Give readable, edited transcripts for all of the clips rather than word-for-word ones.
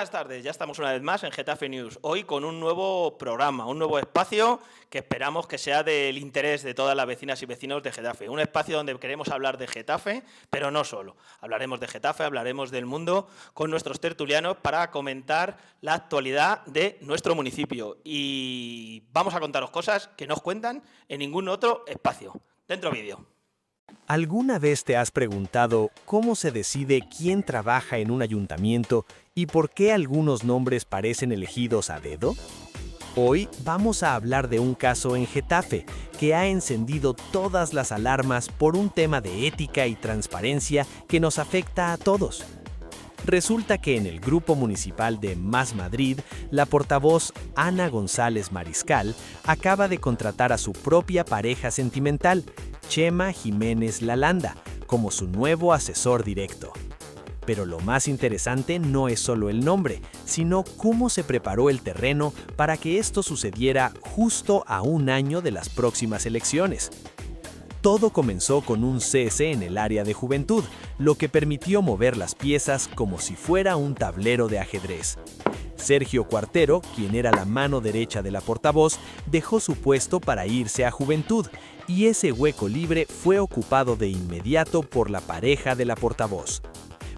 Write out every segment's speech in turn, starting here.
Buenas tardes, ya estamos una vez más en Getafe News, hoy con un nuevo programa, un nuevo espacio que esperamos que sea del interés de todas las vecinas y vecinos de Getafe. Un espacio donde queremos hablar de Getafe, pero no solo. Hablaremos de Getafe, hablaremos del mundo con nuestros tertulianos para comentar la actualidad de nuestro municipio. Y vamos a contaros cosas que no os cuentan en ningún otro espacio. Dentro vídeo. ¿Alguna vez te has preguntado cómo se decide quién trabaja en un ayuntamiento y por qué algunos nombres parecen elegidos a dedo? Hoy vamos a hablar de un caso en Getafe que ha encendido todas las alarmas por un tema de ética y transparencia que nos afecta a todos. Resulta que en el grupo municipal de Más Madrid, la portavoz Ana González Mariscal acaba de contratar a su propia pareja sentimental, Chema Jiménez Lalanda, como su nuevo asesor directo. Pero lo más interesante no es solo el nombre, sino cómo se preparó el terreno para que esto sucediera justo a un año de las próximas elecciones. Todo comenzó con un cese en el área de juventud, lo que permitió mover las piezas como si fuera un tablero de ajedrez. Sergio Cuartero, quien era la mano derecha de la portavoz, dejó su puesto para irse a Juventud, y ese hueco libre fue ocupado de inmediato por la pareja de la portavoz.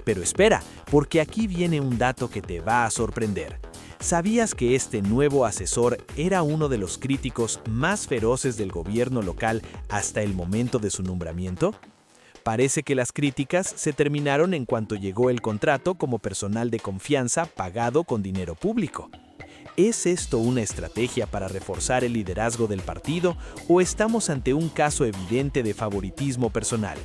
Pero espera, porque aquí viene un dato que te va a sorprender. ¿Sabías que este nuevo asesor era uno de los críticos más feroces del gobierno local hasta el momento de su nombramiento? Parece que las críticas se terminaron en cuanto llegó el contrato como personal de confianza pagado con dinero público. ¿Es esto una estrategia para reforzar el liderazgo del partido o estamos ante un caso evidente de favoritismo personal?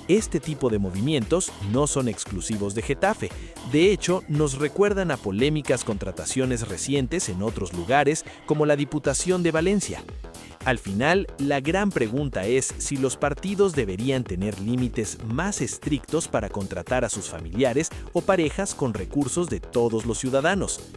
Este tipo de movimientos no son exclusivos de Getafe. De hecho, nos recuerdan a polémicas contrataciones recientes en otros lugares, como la Diputación de Valencia. Al final, la gran pregunta es si los partidos deberían tener límites más estrictos para contratar a sus familiares o parejas con recursos de todos los ciudadanos.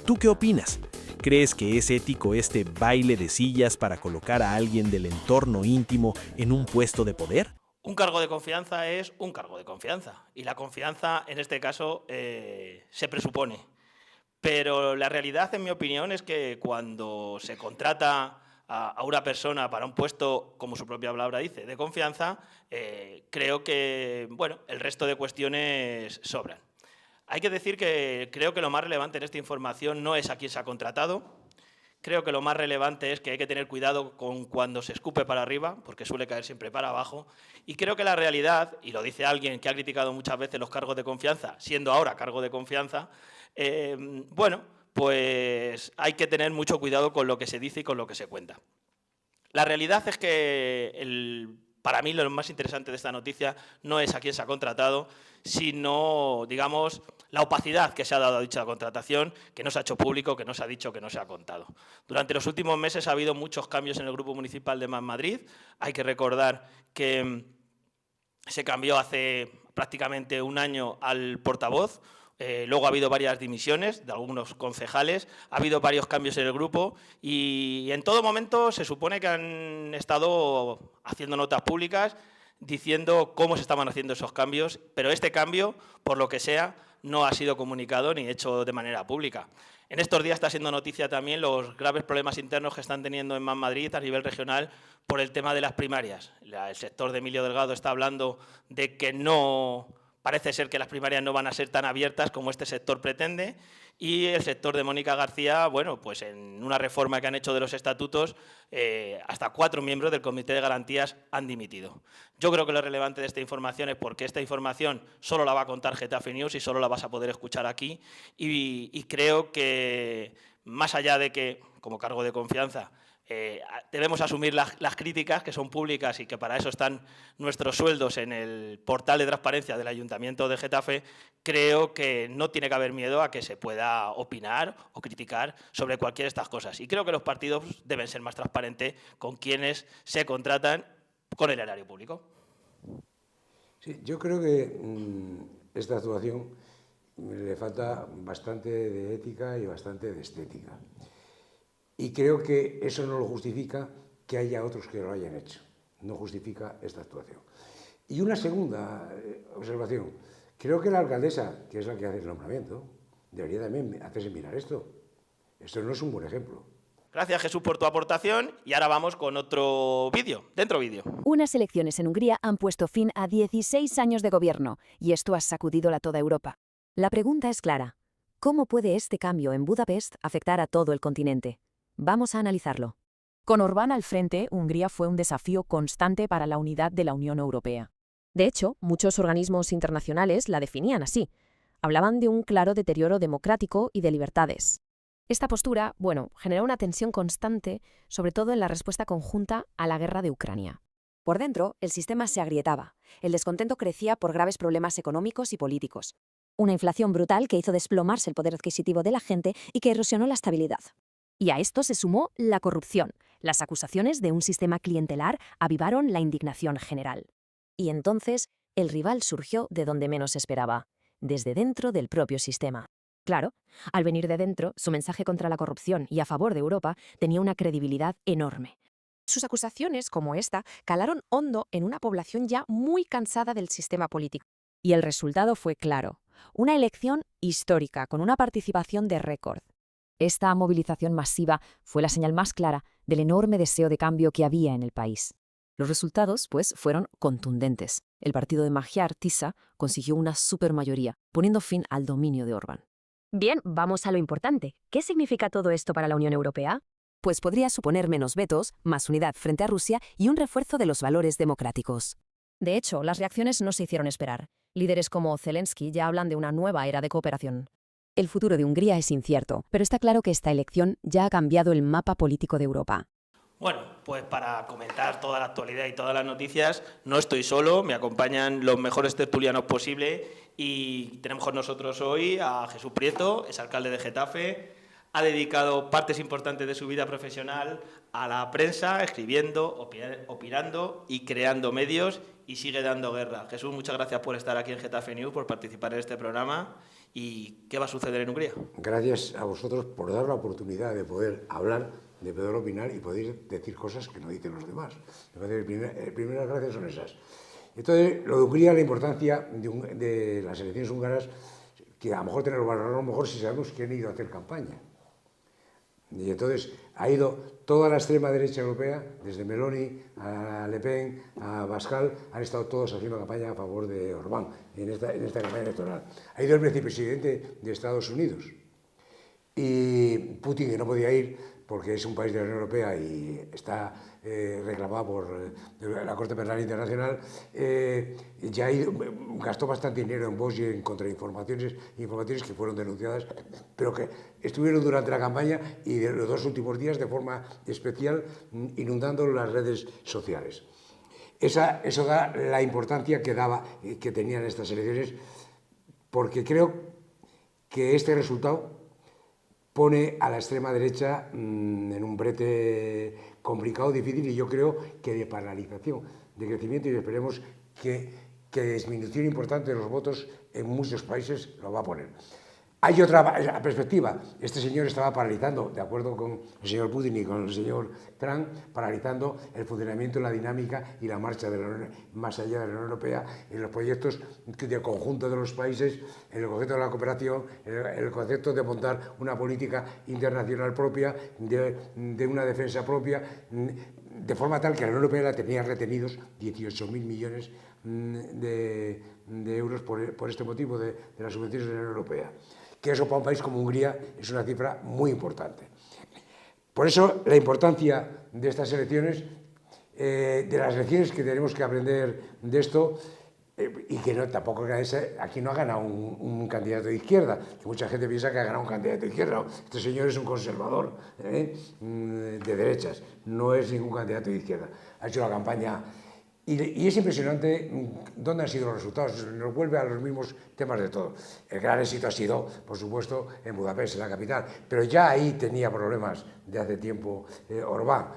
¿Tú qué opinas? ¿Crees que es ético este baile de sillas para colocar a alguien del entorno íntimo en un puesto de poder? Un cargo de confianza es un cargo de confianza y la confianza en este caso se presupone. Pero la realidad, en mi opinión, es que cuando se contrata a una persona para un puesto, como su propia palabra dice, de confianza, creo que bueno, el resto de cuestiones sobran. Hay que decir que creo que lo más relevante en esta información no es a quién se ha contratado. Creo que lo más relevante es que hay que tener cuidado con cuando se escupe para arriba, porque suele caer siempre para abajo. Y creo que la realidad, y lo dice alguien que ha criticado muchas veces los cargos de confianza, siendo ahora cargo de confianza, bueno, pues hay que tener mucho cuidado con lo que se dice y con lo que se cuenta. La realidad es que para mí lo más interesante de esta noticia no es a quién se ha contratado, sino, digamos, la opacidad que se ha dado a dicha contratación, que no se ha hecho público, que no se ha dicho, que no se ha contado. Durante los últimos meses ha habido muchos cambios en el Grupo Municipal de Más Madrid. Hay que recordar que se cambió hace prácticamente un año al portavoz. Luego ha habido varias dimisiones de algunos concejales, ha habido varios cambios en el grupo y en todo momento se supone que han estado haciendo notas públicas diciendo cómo se estaban haciendo esos cambios, pero este cambio, por lo que sea, no ha sido comunicado ni hecho de manera pública. En estos días está siendo noticia también los graves problemas internos que están teniendo en Más Madrid a nivel regional por el tema de las primarias. El sector de Emilio Delgado está hablando de que no parece ser que las primarias no van a ser tan abiertas como este sector pretende y el sector de Mónica García, bueno, pues en una reforma que han hecho de los estatutos, hasta 4 miembros del Comité de Garantías han dimitido. Yo creo que lo relevante de esta información es porque esta información solo la va a contar Getafe News y solo la vas a poder escuchar aquí y creo que más allá de que, como cargo de confianza, debemos asumir las críticas que son públicas y que para eso están nuestros sueldos en el portal de transparencia del Ayuntamiento de Getafe, creo que no tiene que haber miedo a que se pueda opinar o criticar sobre cualquiera de estas cosas. Y creo que los partidos deben ser más transparentes con quienes se contratan con el erario público. Sí, yo creo que esta actuación le falta bastante de ética y bastante de estética. Y creo que eso no lo justifica que haya otros que lo hayan hecho. No justifica esta actuación. Y una segunda observación. Creo que la alcaldesa, que es la que hace el nombramiento, debería también hacerse mirar esto. Esto no es un buen ejemplo. Gracias, Jesús, por tu aportación. Y ahora vamos con otro vídeo. Dentro vídeo. Unas elecciones en Hungría han puesto fin a 16 años de gobierno, y esto ha sacudido a toda Europa. La pregunta es clara. ¿Cómo puede este cambio en Budapest afectar a todo el continente? Vamos a analizarlo. Con Orbán al frente, Hungría fue un desafío constante para la unidad de la Unión Europea. De hecho, muchos organismos internacionales la definían así. Hablaban de un claro deterioro democrático y de libertades. Esta postura, generó una tensión constante, sobre todo en la respuesta conjunta a la guerra de Ucrania. Por dentro, el sistema se agrietaba. El descontento crecía por graves problemas económicos y políticos. Una inflación brutal que hizo desplomarse el poder adquisitivo de la gente y que erosionó la estabilidad. Y a esto se sumó la corrupción. Las acusaciones de un sistema clientelar avivaron la indignación general. Y entonces, el rival surgió de donde menos se esperaba, desde dentro del propio sistema. Claro, al venir de dentro, su mensaje contra la corrupción y a favor de Europa tenía una credibilidad enorme. Sus acusaciones, como esta, calaron hondo en una población ya muy cansada del sistema político. Y el resultado fue claro: una elección histórica, con una participación de récord. Esta movilización masiva fue la señal más clara del enorme deseo de cambio que había en el país. Los resultados, fueron contundentes. El partido de Magyar Tisza consiguió una supermayoría, poniendo fin al dominio de Orbán. Bien, vamos a lo importante. ¿Qué significa todo esto para la Unión Europea? Pues podría suponer menos vetos, más unidad frente a Rusia y un refuerzo de los valores democráticos. De hecho, las reacciones no se hicieron esperar. Líderes como Zelensky ya hablan de una nueva era de cooperación. El futuro de Hungría es incierto, pero está claro que esta elección ya ha cambiado el mapa político de Europa. Bueno, pues para comentar toda la actualidad y todas las noticias, no estoy solo, me acompañan los mejores tertulianos posibles y tenemos con nosotros hoy a Jesús Prieto, es alcalde de Getafe, ha dedicado partes importantes de su vida profesional a la prensa, escribiendo, opinando y creando medios y sigue dando guerra. Jesús, muchas gracias por estar aquí en Getafe News, por participar en este programa. ¿Y qué va a suceder en Hungría? Gracias a vosotros por dar la oportunidad de poder hablar, de poder opinar y poder decir cosas que no dicen los demás. Las primeras gracias son esas. Entonces, lo de Hungría, la importancia de las elecciones húngaras, que a lo mejor tenemos valor, a lo mejor si sabemos que han ido a hacer campaña. Y entonces ha ido toda la extrema derecha europea, desde Meloni a Le Pen, a Pascal, han estado todos haciendo campaña a favor de Orbán en esta campaña electoral. Ha ido el vicepresidente de Estados Unidos y Putin, que no podía ir porque es un país de la Unión Europea y está reclamado por la Corte Penal Internacional, ya gastó bastante dinero en Vox y en contrainformaciones que fueron denunciadas, pero que estuvieron durante la campaña y de los 2 últimos días de forma especial inundando las redes sociales. Eso da la importancia que tenían estas elecciones, porque creo que este resultado pone a la extrema derecha en un brete complicado, difícil, y yo creo que de paralización, de crecimiento, y esperemos que disminución importante de los votos en muchos países lo va a poner. Hay otra perspectiva. Este señor estaba paralizando, de acuerdo con el señor Putin y con el señor Trump, paralizando el funcionamiento, la dinámica y la marcha más allá de la Unión Europea en los proyectos de conjunto de los países, en el concepto de la cooperación, en el concepto de montar una política internacional propia, de una defensa propia, de forma tal que la Unión Europea la tenía retenidos 18.000 millones de euros por este motivo de las subvenciones de la Unión Europea. Que eso para un país como Hungría es una cifra muy importante. Por eso la importancia de estas elecciones, de las lecciones que tenemos que aprender de esto, y que tampoco aquí no ha ganado un candidato de izquierda, que mucha gente piensa que ha ganado un candidato de izquierda. Este señor es un conservador de derechas, no es ningún candidato de izquierda. Ha hecho la campaña. Y es impresionante dónde han sido los resultados, nos vuelve a los mismos temas de todo. El gran éxito ha sido, por supuesto, en Budapest, en la capital, pero ya ahí tenía problemas de hace tiempo Orbán,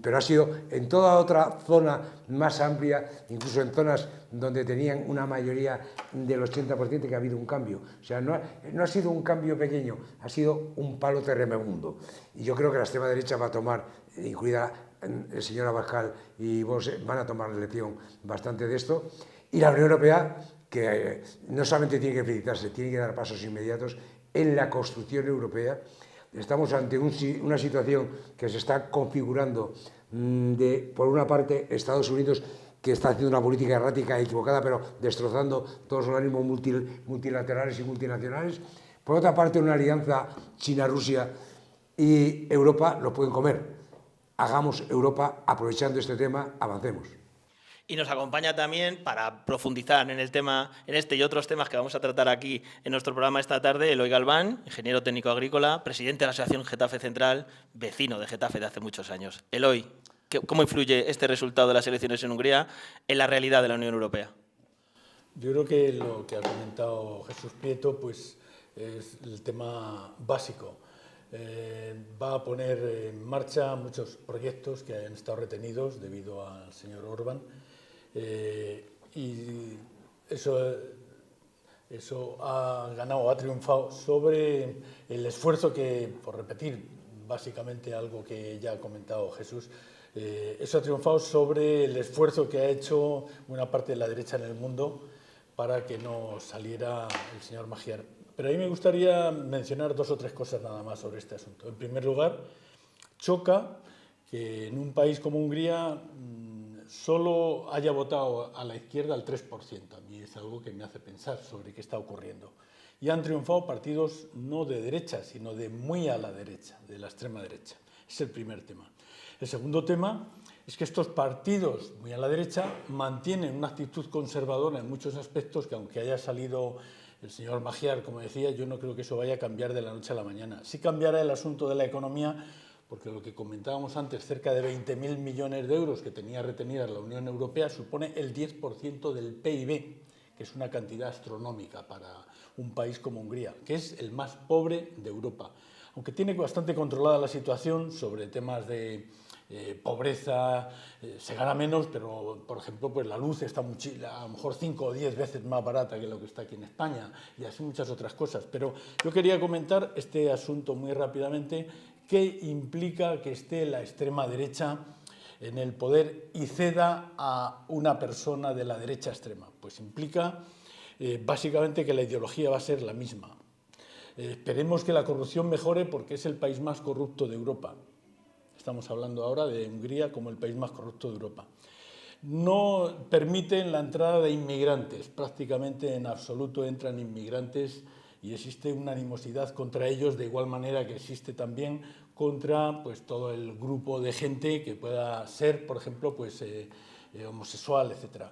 pero ha sido en toda otra zona más amplia, incluso en zonas donde tenían una mayoría del 80%, que ha habido un cambio. O sea, no ha sido un cambio pequeño, ha sido un palo tremendo. Y yo creo que la extrema derecha va a tomar, incluida el señor Abascal y vos, van a tomar la lección bastante de esto. Y la Unión Europea, que no solamente tiene que felicitarse, tiene que dar pasos inmediatos en la construcción europea. Estamos ante una situación que se está configurando por una parte, Estados Unidos, que está haciendo una política errática e equivocada, pero destrozando todos los organismos multilaterales y multinacionales. Por otra parte, una alianza China-Rusia y Europa lo pueden comer. Hagamos Europa, aprovechando este tema, avancemos. Y nos acompaña también, para profundizar en el tema, en este y otros temas que vamos a tratar aquí en nuestro programa esta tarde, Eloy Galván, ingeniero técnico agrícola, presidente de la Asociación Getafe Central, vecino de Getafe de hace muchos años. Eloy, ¿cómo influye este resultado de las elecciones en Hungría en la realidad de la Unión Europea? Yo creo que lo que ha comentado Jesús Prieto pues, es el tema básico. Va a poner en marcha muchos proyectos que han estado retenidos debido al señor Orbán. Y eso ha ganado, ha triunfado sobre el esfuerzo que, por repetir básicamente algo que ya ha comentado Jesús, eso ha triunfado sobre el esfuerzo que ha hecho una parte de la derecha en el mundo para que no saliera el señor Magyar. Pero a mí me gustaría mencionar 2 o 3 cosas nada más sobre este asunto. En primer lugar, choca que en un país como Hungría solo haya votado a la izquierda el 3%. A mí es algo que me hace pensar sobre qué está ocurriendo. Y han triunfado partidos no de derecha, sino de muy a la derecha, de la extrema derecha. Es el primer tema. El segundo tema es que estos partidos muy a la derecha mantienen una actitud conservadora en muchos aspectos que, aunque haya salido el señor Magyar, como decía, yo no creo que eso vaya a cambiar de la noche a la mañana. Sí cambiará el asunto de la economía, porque lo que comentábamos antes, cerca de 20.000 millones de euros que tenía retenidas la Unión Europea, supone el 10% del PIB, que es una cantidad astronómica para un país como Hungría, que es el más pobre de Europa. Aunque tiene bastante controlada la situación sobre temas de pobreza, se gana menos, pero, por ejemplo, pues la luz está a lo mejor 5 o 10 veces más barata que lo que está aquí en España, y así muchas otras cosas. Pero yo quería comentar este asunto muy rápidamente. ¿Qué implica que esté la extrema derecha en el poder y ceda a una persona de la derecha extrema? Pues implica básicamente que la ideología va a ser la misma. Esperemos que la corrupción mejore, porque es el país más corrupto de Europa. Estamos hablando ahora de Hungría como el país más corrupto de Europa. No permiten la entrada de inmigrantes, prácticamente en absoluto entran inmigrantes, y existe una animosidad contra ellos, de igual manera que existe también contra pues, todo el grupo de gente que pueda ser, por ejemplo, pues, homosexual, etc.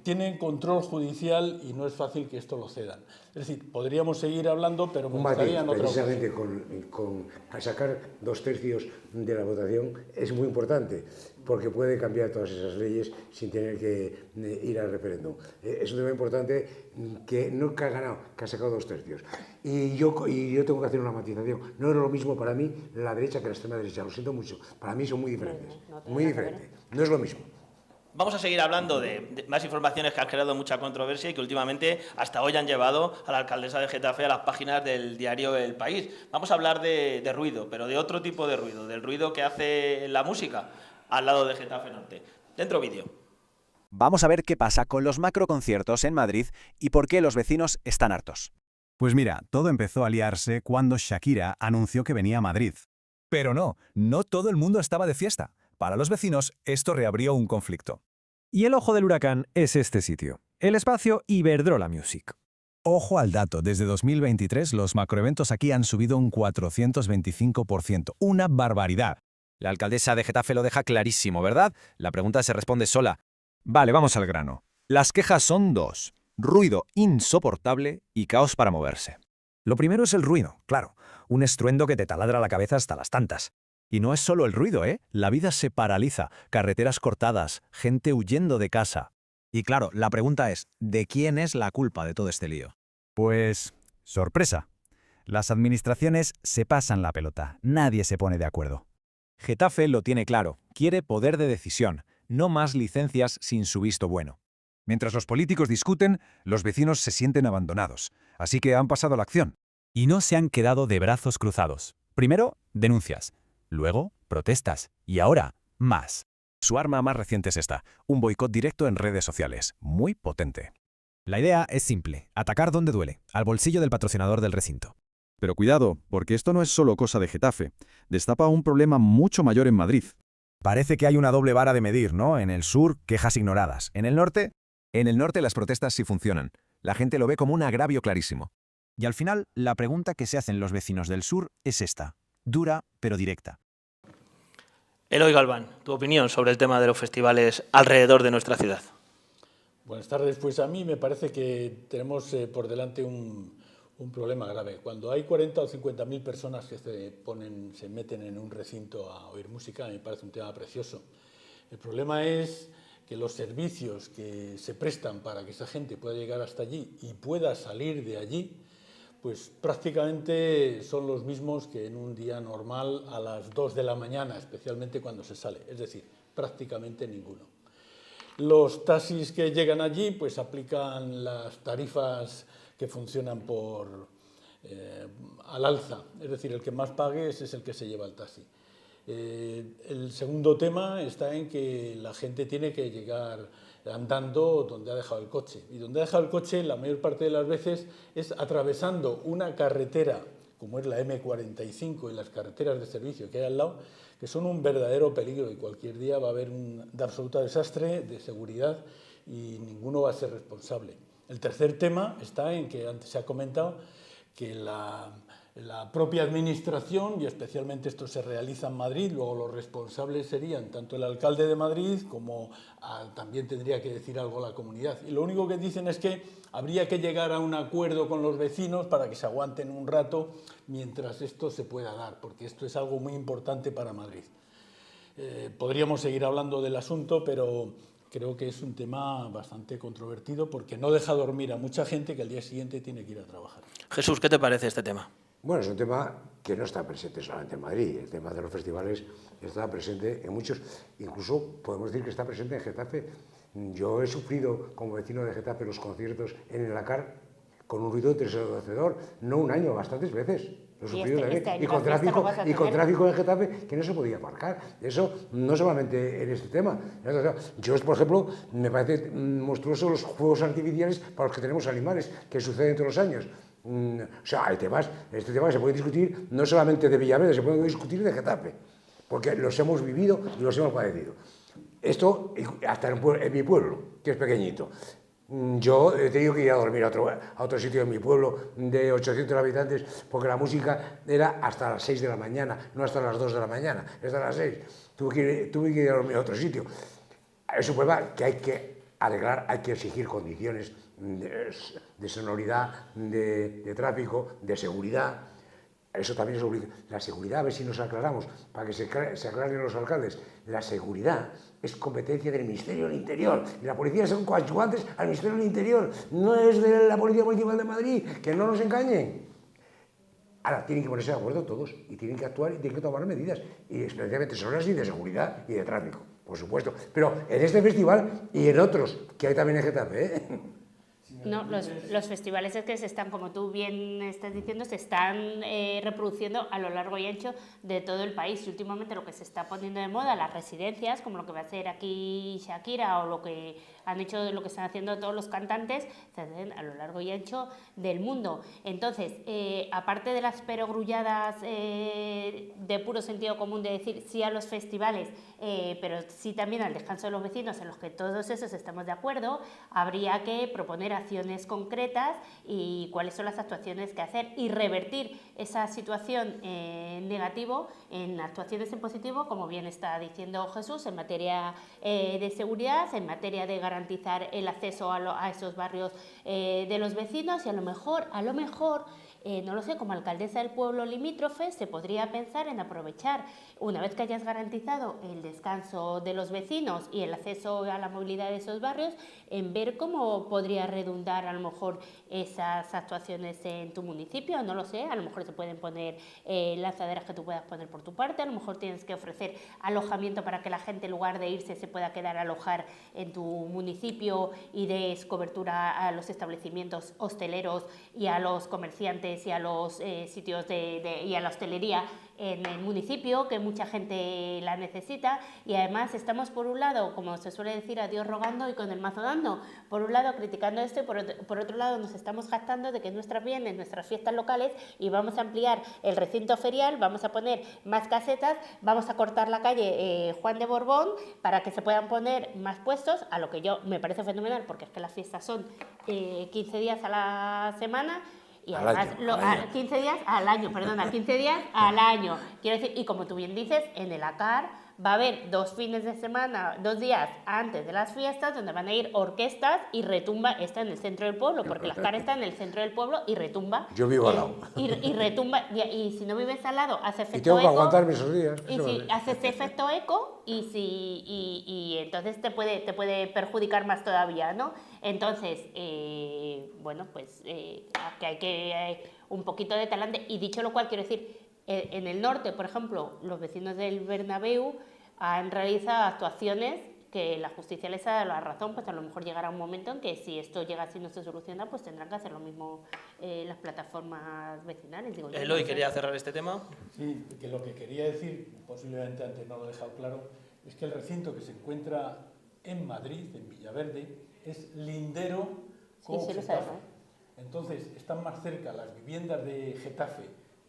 Tienen control judicial y no es fácil que esto lo cedan. Es decir, podríamos seguir hablando, pero me gustaría en otra ocasión. Precisamente con sacar 2/3 de la votación es muy importante, porque puede cambiar todas esas leyes sin tener que ir al referéndum. Es un tema importante que no que ha ganado, que ha sacado 2/3. Y yo tengo que hacer una matización. No es lo mismo para mí la derecha que la extrema derecha, lo siento mucho. Para mí son muy diferentes, muy diferentes. No es lo mismo. Vamos a seguir hablando de más informaciones que han generado mucha controversia y que últimamente hasta hoy han llevado a la alcaldesa de Getafe a las páginas del diario El País. Vamos a hablar de ruido, pero de otro tipo de ruido, del ruido que hace la música al lado de Getafe Norte. Dentro vídeo. Vamos a ver qué pasa con los macroconciertos en Madrid y por qué los vecinos están hartos. Pues mira, todo empezó a liarse cuando Shakira anunció que venía a Madrid. Pero no todo el mundo estaba de fiesta. Para los vecinos, esto reabrió un conflicto. Y el ojo del huracán es este sitio, el espacio Iberdrola Music. Ojo al dato, desde 2023 los macroeventos aquí han subido un 425%, una barbaridad. La alcaldesa de Getafe lo deja clarísimo, ¿verdad? La pregunta se responde sola. Vale, vamos al grano. Las quejas son 2. Ruido insoportable y caos para moverse. Lo primero es el ruido, claro. Un estruendo que te taladra la cabeza hasta las tantas. Y no es solo el ruido, ¿eh? La vida se paraliza, carreteras cortadas, gente huyendo de casa. Y claro, la pregunta es, ¿de quién es la culpa de todo este lío? Pues, sorpresa. Las administraciones se pasan la pelota, nadie se pone de acuerdo. Getafe lo tiene claro, quiere poder de decisión, no más licencias sin su visto bueno. Mientras los políticos discuten, los vecinos se sienten abandonados, así que han pasado a la acción. Y no se han quedado de brazos cruzados. Primero, denuncias. Luego, protestas. Y ahora, más. Su arma más reciente es esta, un boicot directo en redes sociales, muy potente. La idea es simple, atacar donde duele, al bolsillo del patrocinador del recinto. Pero cuidado, porque esto no es solo cosa de Getafe. Destapa un problema mucho mayor en Madrid. Parece que hay una doble vara de medir, ¿no? En el sur, quejas ignoradas. En el norte... En el norte las protestas sí funcionan. La gente lo ve como un agravio clarísimo. Y al final, la pregunta que se hacen los vecinos del sur es esta, dura pero directa. Eloy Galván, tu opinión sobre el tema de los festivales alrededor de nuestra ciudad. Buenas tardes. Pues a mí me parece que tenemos por delante un problema grave. Cuando hay 40 o 50.000 personas que se meten en un recinto a oír música, me parece un tema precioso. El problema es que los servicios que se prestan para que esa gente pueda llegar hasta allí y pueda salir de allí, pues prácticamente son los mismos que en un día normal a las 2 de la mañana, especialmente cuando se sale, es decir, prácticamente ninguno. Los taxis que llegan allí pues aplican las tarifas que funcionan al alza, es decir, el que más pague es el que se lleva el taxi. El segundo tema está en que la gente tiene que llegar andando donde ha dejado el coche. Y donde ha dejado el coche, la mayor parte de las veces, es atravesando una carretera, como es la M45 y las carreteras de servicio que hay al lado, que son un verdadero peligro y cualquier día va a haber un absoluto desastre de seguridad y ninguno va a ser responsable. El tercer tema está en que antes se ha comentado que la propia administración, y especialmente esto se realiza en Madrid, luego los responsables serían tanto el alcalde de Madrid como también tendría que decir algo la comunidad. Y lo único que dicen es que habría que llegar a un acuerdo con los vecinos para que se aguanten un rato mientras esto se pueda dar, porque esto es algo muy importante para Madrid. Podríamos seguir hablando del asunto, pero creo que es un tema bastante controvertido porque no deja dormir a mucha gente que al día siguiente tiene que ir a trabajar. Jesús, ¿qué te parece este tema? Bueno, es un tema que no está presente solamente en Madrid. El tema de los festivales está presente en muchos, incluso podemos decir que está presente en Getafe. Yo he sufrido como vecino de Getafe los conciertos en el ACAR con un ruido ensordecedor, no un año, bastantes veces. Lo he sufrido también. Y con tráfico en Getafe que no se podía aparcar. Eso no solamente en este tema. Yo, por ejemplo, me parece monstruoso los fuegos artificiales para los que tenemos animales, que suceden todos los años. O sea, hay temas, este tema que se puede discutir no solamente de Villaverde, se puede discutir de Getafe, porque los hemos vivido y los hemos padecido. Esto hasta en mi pueblo, que es pequeñito. Yo he tenido que ir a dormir a otro sitio de mi pueblo de 800 habitantes porque la música era hasta las 6 de la mañana, no hasta las 2 de la mañana, hasta las 6. Tuve que ir a dormir a otro sitio. Es un problema que hay que arreglar, hay que exigir condiciones de sonoridad, de tráfico, de seguridad. Eso también es obligatorio. La seguridad, a ver si nos aclaramos, para que se aclaren los alcaldes. La seguridad es competencia del Ministerio del Interior. Y la policía son coadyuvantes al Ministerio del Interior. No es de la Policía Municipal de Madrid. Que no nos engañen. Ahora, tienen que ponerse de acuerdo todos y tienen que actuar y tienen que tomar medidas. Y especialmente sonoras y de seguridad y de tráfico, por supuesto. Pero en este festival y en otros, que hay también en Getafe, ¿eh? No, los festivales es que se están, como tú bien estás diciendo, se están reproduciendo a lo largo y ancho de todo el país. Y últimamente lo que se está poniendo de moda, las residencias, como lo que va a hacer aquí Shakira o lo que han hecho, lo que están haciendo todos los cantantes, se hacen a lo largo y ancho del mundo. Entonces, aparte de las perogrulladas de puro sentido común de decir sí a los festivales, pero sí también al descanso de los vecinos, en los que todos esos estamos de acuerdo, habría que proponer acciones concretas y cuáles son las actuaciones que hacer y revertir esa situación en negativo en actuaciones en positivo, como bien está diciendo Jesús, en materia de seguridad, en materia de garantizar el acceso a esos barrios de los vecinos y a lo mejor, no lo sé, como alcaldesa del pueblo limítrofe, se podría pensar en aprovechar, una vez que hayas garantizado el descanso de los vecinos y el acceso a la movilidad de esos barrios, en ver cómo podría redundar a lo mejor esas actuaciones en tu municipio, no lo sé, a lo mejor se pueden poner lanzaderas que tú puedas poner por tu parte, a lo mejor tienes que ofrecer alojamiento para que la gente en lugar de irse se pueda quedar a alojar en tu municipio y des cobertura a los establecimientos hosteleros y a los comerciantes hoteles y a los sitios y a la hostelería en el municipio, que mucha gente la necesita, y además estamos por un lado, como se suele decir, a Dios rogando y con el mazo dando, por un lado criticando esto y por otro lado nos estamos jactando de que nuestras bienes, nuestras fiestas locales, y vamos a ampliar el recinto ferial, vamos a poner más casetas, vamos a cortar la calle Juan de Borbón para que se puedan poner más puestos, a lo que yo me parece fenomenal, porque es que las fiestas son 15 días a la semana, y además, 15 días al año, perdona, 15 días al año. Quiero decir, y como tú bien dices, en el ACAR va a haber 2 fines de semana, 2 días antes de las fiestas, donde van a ir orquestas y retumba, está en el centro del pueblo, porque el ACAR está en el centro del pueblo y retumba. Yo vivo al lado. Y retumba, y si no vives al lado, hace efecto eco. Y tengo que aguantarme esos días. Y si hace ese efecto eco, y entonces te puede perjudicar más todavía, ¿no? Entonces, bueno, pues que hay que un poquito de talante, y dicho lo cual, quiero decir, en el norte, por ejemplo, los vecinos del Bernabéu han realizado actuaciones que la justicia les ha dado la razón, pues a lo mejor llegará un momento en que si esto llega así y no se soluciona, pues tendrán que hacer lo mismo las plataformas vecinales. Digo, Eloy, ¿quería cerrar este tema? Sí, que lo que quería decir, posiblemente antes no lo he dejado claro, es que el recinto que se encuentra en Madrid, en Villaverde, es lindero con Getafe. Entonces, están más cerca las viviendas de Getafe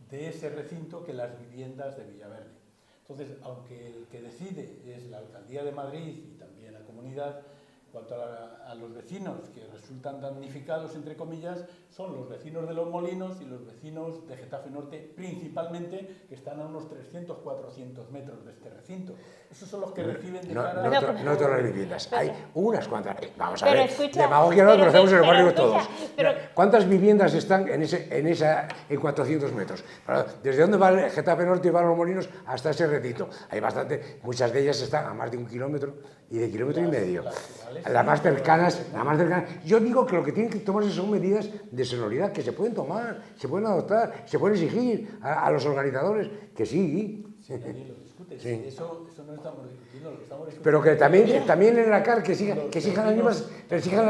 de ese recinto que las viviendas de Villaverde. Entonces, aunque el que decide es la Alcaldía de Madrid y también la comunidad, en cuanto a los vecinos que resultan damnificados, entre comillas, son los vecinos de Los Molinos y los vecinos de Getafe Norte, principalmente, que están a unos 300-400 metros de este recinto. Esos son los que reciben de cara a... No todas las viviendas, hay unas cuantas. Vamos a ver, demagogia no, pero hacemos en el barrio todos. ¿Cuántas viviendas están en 400 metros? ¿Desde dónde va el Getafe Norte y va a Los Molinos hasta ese recinto? Hay bastante, muchas de ellas están a más de 1 kilómetro y de kilómetro y medio. Las más cercanas, yo digo que lo que tienen que tomarse son medidas de sonoridad que se pueden tomar, se pueden adoptar, se pueden exigir a los organizadores, que sí. Sí. Eso no estamos discutiendo, lo que estamos discutiendo. Pero que también en la CAR, que exijan las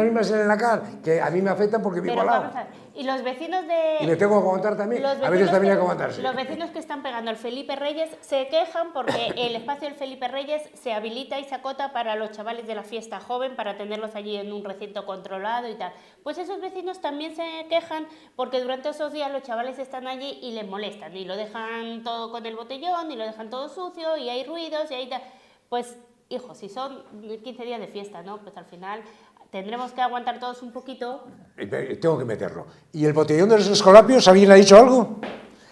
mismas en la CAR, que a mí me afectan porque vivo al lado. Y los vecinos de... Y me tengo que aguantar también, a veces también hay que aguantarse. Los vecinos que están pegando al Felipe Reyes se quejan porque el espacio del Felipe Reyes se habilita y se acota para los chavales de la fiesta joven, para tenerlos allí en un recinto controlado y tal. Pues esos vecinos también se quejan porque durante esos días los chavales están allí y les molestan, y lo dejan todo con el botellón, y lo dejan todo sucio, y hay ruidos, y hay tal. Pues, hijo, si son 15 días de fiesta, ¿no? Pues al final... tendremos que aguantar todos un poquito. Tengo que meterlo. ¿Y el botellón de los escolapios, alguien ha dicho algo?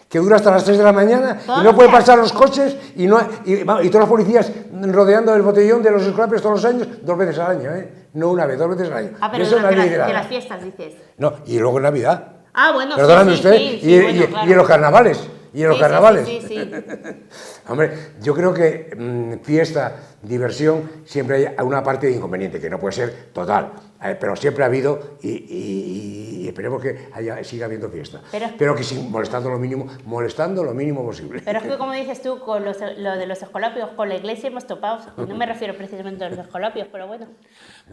Que dura hasta las 3 de la mañana y no pueden pasar los coches y todos los policías rodeando el botellón de los escolapios todos los años, 2 veces al año, No una vez, 2 veces al año. Pero eso de las fiestas, dices. No, y luego en Navidad. Bueno, perdóname sí, usted, claro. Y en los carnavales. Y en los carnavales. Sí. Hombre, yo creo que fiesta, diversión, siempre hay una parte de inconveniente, que no puede ser total, pero siempre ha habido y esperemos que siga habiendo fiesta. Pero que sin molestando lo mínimo posible. Pero es que, como dices tú, con lo de los escolapios, con la iglesia hemos topado. No me refiero precisamente a los escolapios, pero bueno.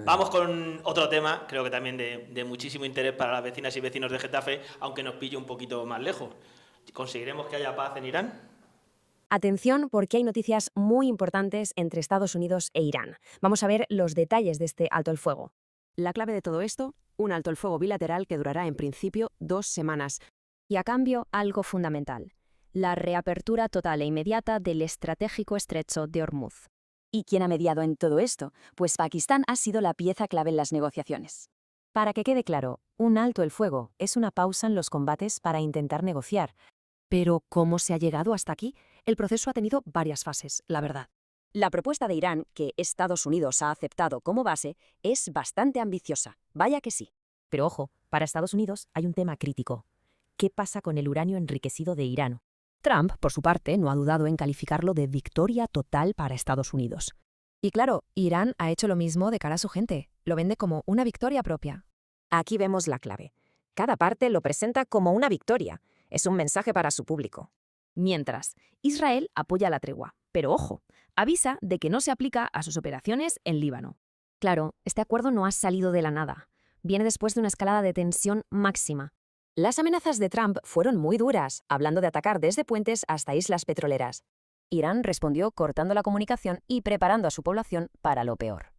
Vamos con otro tema, creo que también de muchísimo interés para las vecinas y vecinos de Getafe, aunque nos pille un poquito más lejos. ¿Conseguiremos que haya paz en Irán? Atención, porque hay noticias muy importantes entre Estados Unidos e Irán. Vamos a ver los detalles de este alto el fuego. La clave de todo esto, un alto el fuego bilateral que durará en principio 2 semanas. Y a cambio, algo fundamental: la reapertura total e inmediata del estratégico estrecho de Hormuz. ¿Y quién ha mediado en todo esto? Pues Pakistán ha sido la pieza clave en las negociaciones. Para que quede claro, un alto el fuego es una pausa en los combates para intentar negociar. Pero, ¿cómo se ha llegado hasta aquí? El proceso ha tenido varias fases, la verdad. La propuesta de Irán, que Estados Unidos ha aceptado como base, es bastante ambiciosa. Vaya que sí. Pero ojo, para Estados Unidos hay un tema crítico. ¿Qué pasa con el uranio enriquecido de Irán? Trump, por su parte, no ha dudado en calificarlo de victoria total para Estados Unidos. Y claro, Irán ha hecho lo mismo de cara a su gente. Lo vende como una victoria propia. Aquí vemos la clave. Cada parte lo presenta como una victoria. Es un mensaje para su público. Mientras, Israel apoya la tregua, pero ojo, avisa de que no se aplica a sus operaciones en Líbano. Claro, este acuerdo no ha salido de la nada. Viene después de una escalada de tensión máxima. Las amenazas de Trump fueron muy duras, hablando de atacar desde puentes hasta islas petroleras. Irán respondió cortando la comunicación y preparando a su población para lo peor.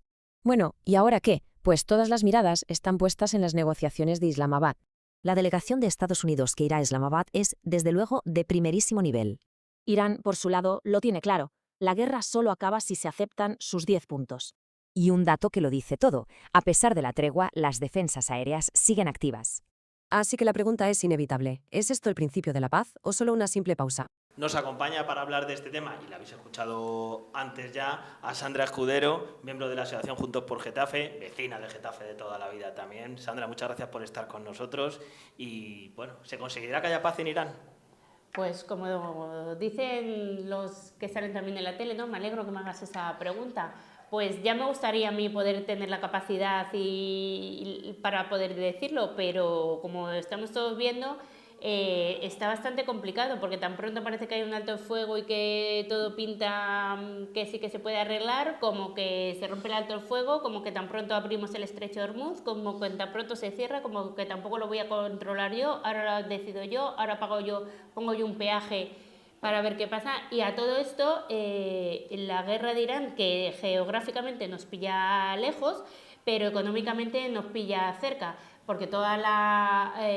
Bueno, ¿y ahora qué? Pues todas las miradas están puestas en las negociaciones de Islamabad. La delegación de Estados Unidos que irá a Islamabad es, desde luego, de primerísimo nivel. Irán, por su lado, lo tiene claro. La guerra solo acaba si se aceptan sus 10 puntos. Y un dato que lo dice todo. A pesar de la tregua, las defensas aéreas siguen activas. Así que la pregunta es inevitable. ¿Es esto el principio de la paz o solo una simple pausa? Nos acompaña para hablar de este tema, y la habéis escuchado antes ya, a Sandra Escudero, miembro de la Asociación Juntos por Getafe, vecina de Getafe de toda la vida también. Sandra, muchas gracias por estar con nosotros. Y bueno, ¿se conseguirá que haya paz en Irán? Pues como dicen los que salen también en la tele, ¿no? Me alegro que me hagas esa pregunta. Pues ya me gustaría a mí poder tener la capacidad para poder decirlo, pero como estamos todos viendo, está bastante complicado, porque tan pronto parece que hay un alto el fuego y que todo pinta que sí que se puede arreglar, como que se rompe el alto el fuego, como que tan pronto abrimos el estrecho de Hormuz, como que tan pronto se cierra, como que tampoco lo voy a controlar yo, ahora lo decido yo, ahora pongo yo un peaje para ver qué pasa. Y a todo esto, la guerra de Irán, que geográficamente nos pilla lejos, pero económicamente nos pilla cerca, porque todo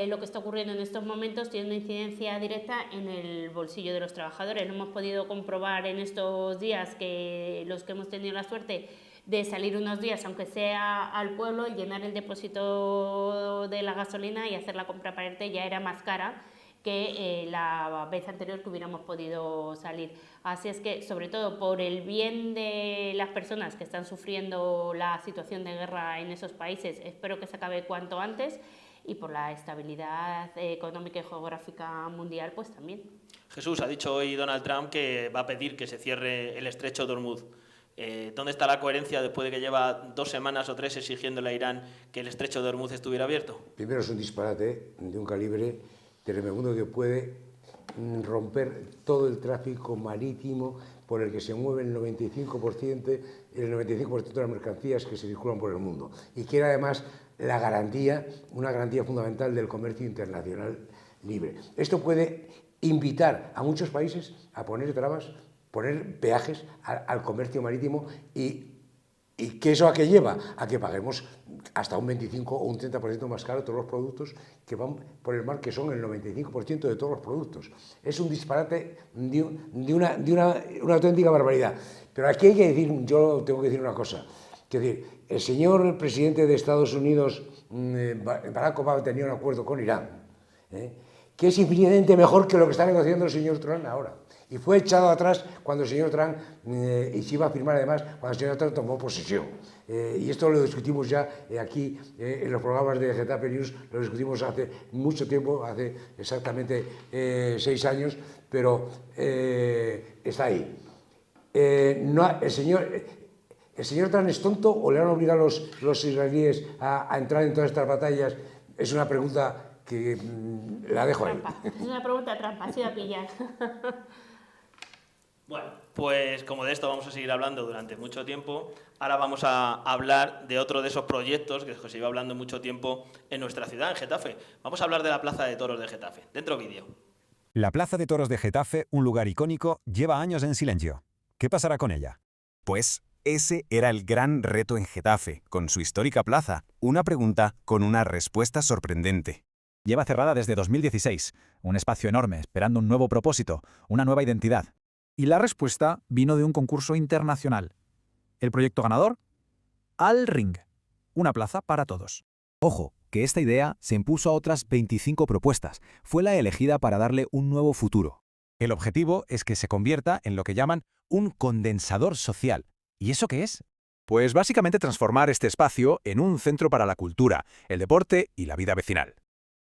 lo que está ocurriendo en estos momentos tiene una incidencia directa en el bolsillo de los trabajadores. Lo hemos podido comprobar en estos días, que los que hemos tenido la suerte de salir unos días, aunque sea al pueblo, llenar el depósito de la gasolina y hacer la compra para irte ya era más cara que la vez anterior que hubiéramos podido salir. Así es que, sobre todo por el bien de las personas que están sufriendo la situación de guerra en esos países, espero que se acabe cuanto antes, y por la estabilidad económica y geográfica mundial, pues también. Jesús, ha dicho hoy Donald Trump que va a pedir que se cierre el estrecho de Hormuz. ¿Dónde está la coherencia después de que lleva 2 semanas o 3 exigiéndole a Irán que el estrecho de Hormuz estuviera abierto? Primero, es un disparate de un calibre tremendo que puede romper todo el tráfico marítimo por el que se mueve el 95% de las mercancías que se circulan por el mundo, y que era además una garantía fundamental del comercio internacional libre. Esto puede invitar a muchos países a poner trabas, poner peajes al comercio marítimo, y ¿qué eso a qué lleva? A que paguemos hasta un 25 o un 30% más caro todos los productos que van por el mar, que son el 95% de todos los productos. Es un disparate de una auténtica barbaridad. Pero aquí hay que decir, yo tengo que decir una cosa, es decir, el señor presidente de Estados Unidos, Barack Obama, tenía un acuerdo con Irán, que es infinitamente mejor que lo que está negociando el señor Trump ahora. Y fue echado atrás cuando el señor Trump, y se iba a firmar además, cuando el señor Trump tomó posesión. Y esto lo discutimos ya aquí en los programas de Getafe News, lo discutimos hace mucho tiempo, hace exactamente 6 años, pero está ahí. ¿El señor Trump es tonto o le han obligado los israelíes a entrar en todas estas batallas? Es una pregunta que la dejo ahí. Es una pregunta trampa, así a pillar. Bueno, pues como de esto vamos a seguir hablando durante mucho tiempo, ahora vamos a hablar de otro de esos proyectos que se iba hablando mucho tiempo en nuestra ciudad, en Getafe. Vamos a hablar de la Plaza de Toros de Getafe. Dentro vídeo. La Plaza de Toros de Getafe, un lugar icónico, lleva años en silencio. ¿Qué pasará con ella? Pues ese era el gran reto en Getafe, con su histórica plaza. Una pregunta con una respuesta sorprendente. Lleva cerrada desde 2016, un espacio enorme, esperando un nuevo propósito, una nueva identidad. Y la respuesta vino de un concurso internacional. El proyecto ganador, Al Ring, una plaza para todos. Ojo, que esta idea se impuso a otras 25 propuestas. Fue la elegida para darle un nuevo futuro. El objetivo es que se convierta en lo que llaman un condensador social. ¿Y eso qué es? Pues básicamente transformar este espacio en un centro para la cultura, el deporte y la vida vecinal.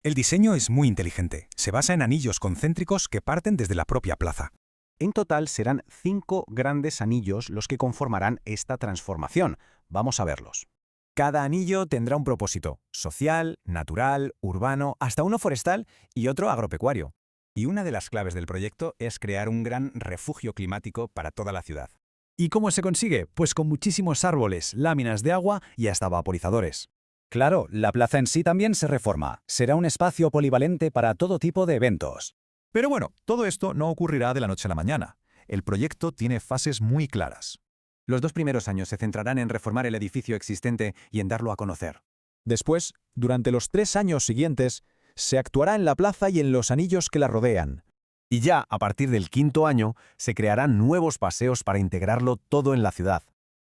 El diseño es muy inteligente. Se basa en anillos concéntricos que parten desde la propia plaza. En total serán 5 grandes anillos los que conformarán esta transformación. Vamos a verlos. Cada anillo tendrá un propósito: social, natural, urbano, hasta uno forestal y otro agropecuario. Y una de las claves del proyecto es crear un gran refugio climático para toda la ciudad. ¿Y cómo se consigue? Pues con muchísimos árboles, láminas de agua y hasta vaporizadores. Claro, la plaza en sí también se reforma. Será un espacio polivalente para todo tipo de eventos. Pero bueno, todo esto no ocurrirá de la noche a la mañana. El proyecto tiene fases muy claras. Los 2 primeros años se centrarán en reformar el edificio existente y en darlo a conocer. Después, durante los 3 años siguientes, se actuará en la plaza y en los anillos que la rodean. Y ya, a partir del 5.º año, se crearán nuevos paseos para integrarlo todo en la ciudad.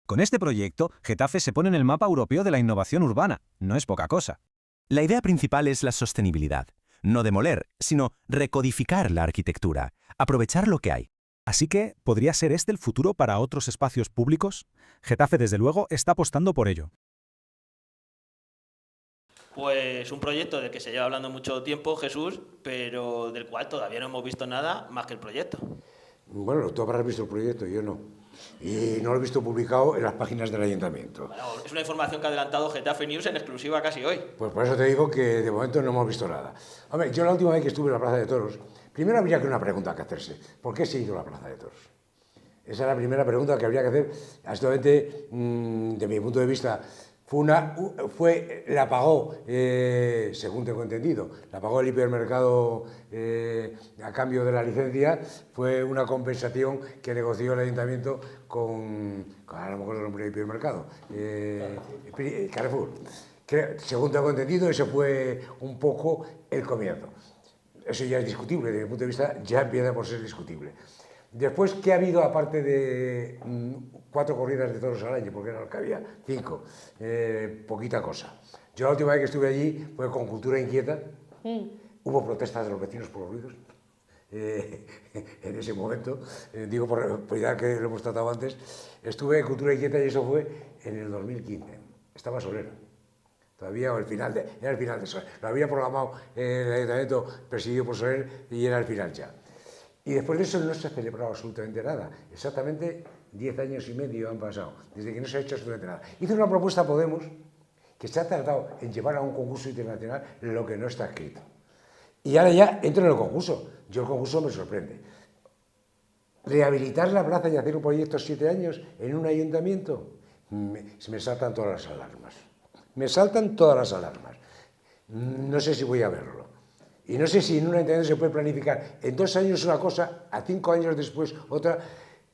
Con este proyecto, Getafe se pone en el mapa europeo de la innovación urbana. No es poca cosa. La idea principal es la sostenibilidad. No demoler, sino recodificar la arquitectura, aprovechar lo que hay. Así que, ¿podría ser este el futuro para otros espacios públicos? Getafe, desde luego, está apostando por ello. Pues un proyecto del que se lleva hablando mucho tiempo, Jesús, pero del cual todavía no hemos visto nada más que el proyecto. Bueno, tú habrás visto el proyecto, yo no. Y no lo he visto publicado en las páginas del ayuntamiento. Bueno, es una información que ha adelantado Getafe News en exclusiva casi hoy. Pues por eso te digo que de momento no hemos visto nada. Hombre, yo la última vez que estuve en la Plaza de Toros, primero habría que una pregunta que hacerse. ¿Por qué se ha ido a la Plaza de Toros? Esa es la primera pregunta que habría que hacer. Actualmente, de mi punto de vista, la pagó, según tengo entendido, la pagó el hipermercado a cambio de la licencia. Fue una compensación que negoció el ayuntamiento con a lo mejor el nombre del hipermercado, Carrefour. Según tengo entendido, ese fue un poco el comienzo. Eso ya es discutible, desde mi punto de vista ya empieza por ser discutible. Después, ¿qué ha habido aparte de 4 corridas de toros al año? Porque era lo que había, 5. Poquita cosa. Yo la última vez que estuve allí fue con Cultura Inquieta. Hubo protestas de los vecinos por los ruidos. En ese momento, digo por ya que lo hemos tratado antes, estuve en Cultura Inquieta y eso fue en el 2015. Estaba Soler. Todavía era el final de Soler. Lo había programado el ayuntamiento presidido por Soler y era el final ya. Y después de eso no se ha celebrado absolutamente nada. Exactamente 10 años y medio han pasado, desde que no se ha hecho absolutamente nada. Hizo una propuesta a Podemos que se ha tratado en llevar a un concurso internacional lo que no está escrito. Y ahora ya entro en el concurso. Yo el concurso me sorprende. Rehabilitar la plaza y hacer un proyecto 7 años en un ayuntamiento, se me saltan todas las alarmas. Me saltan todas las alarmas. No sé si voy a verlo. Y no sé si en un ayuntamiento se puede planificar en 2 años una cosa, a 5 años después otra,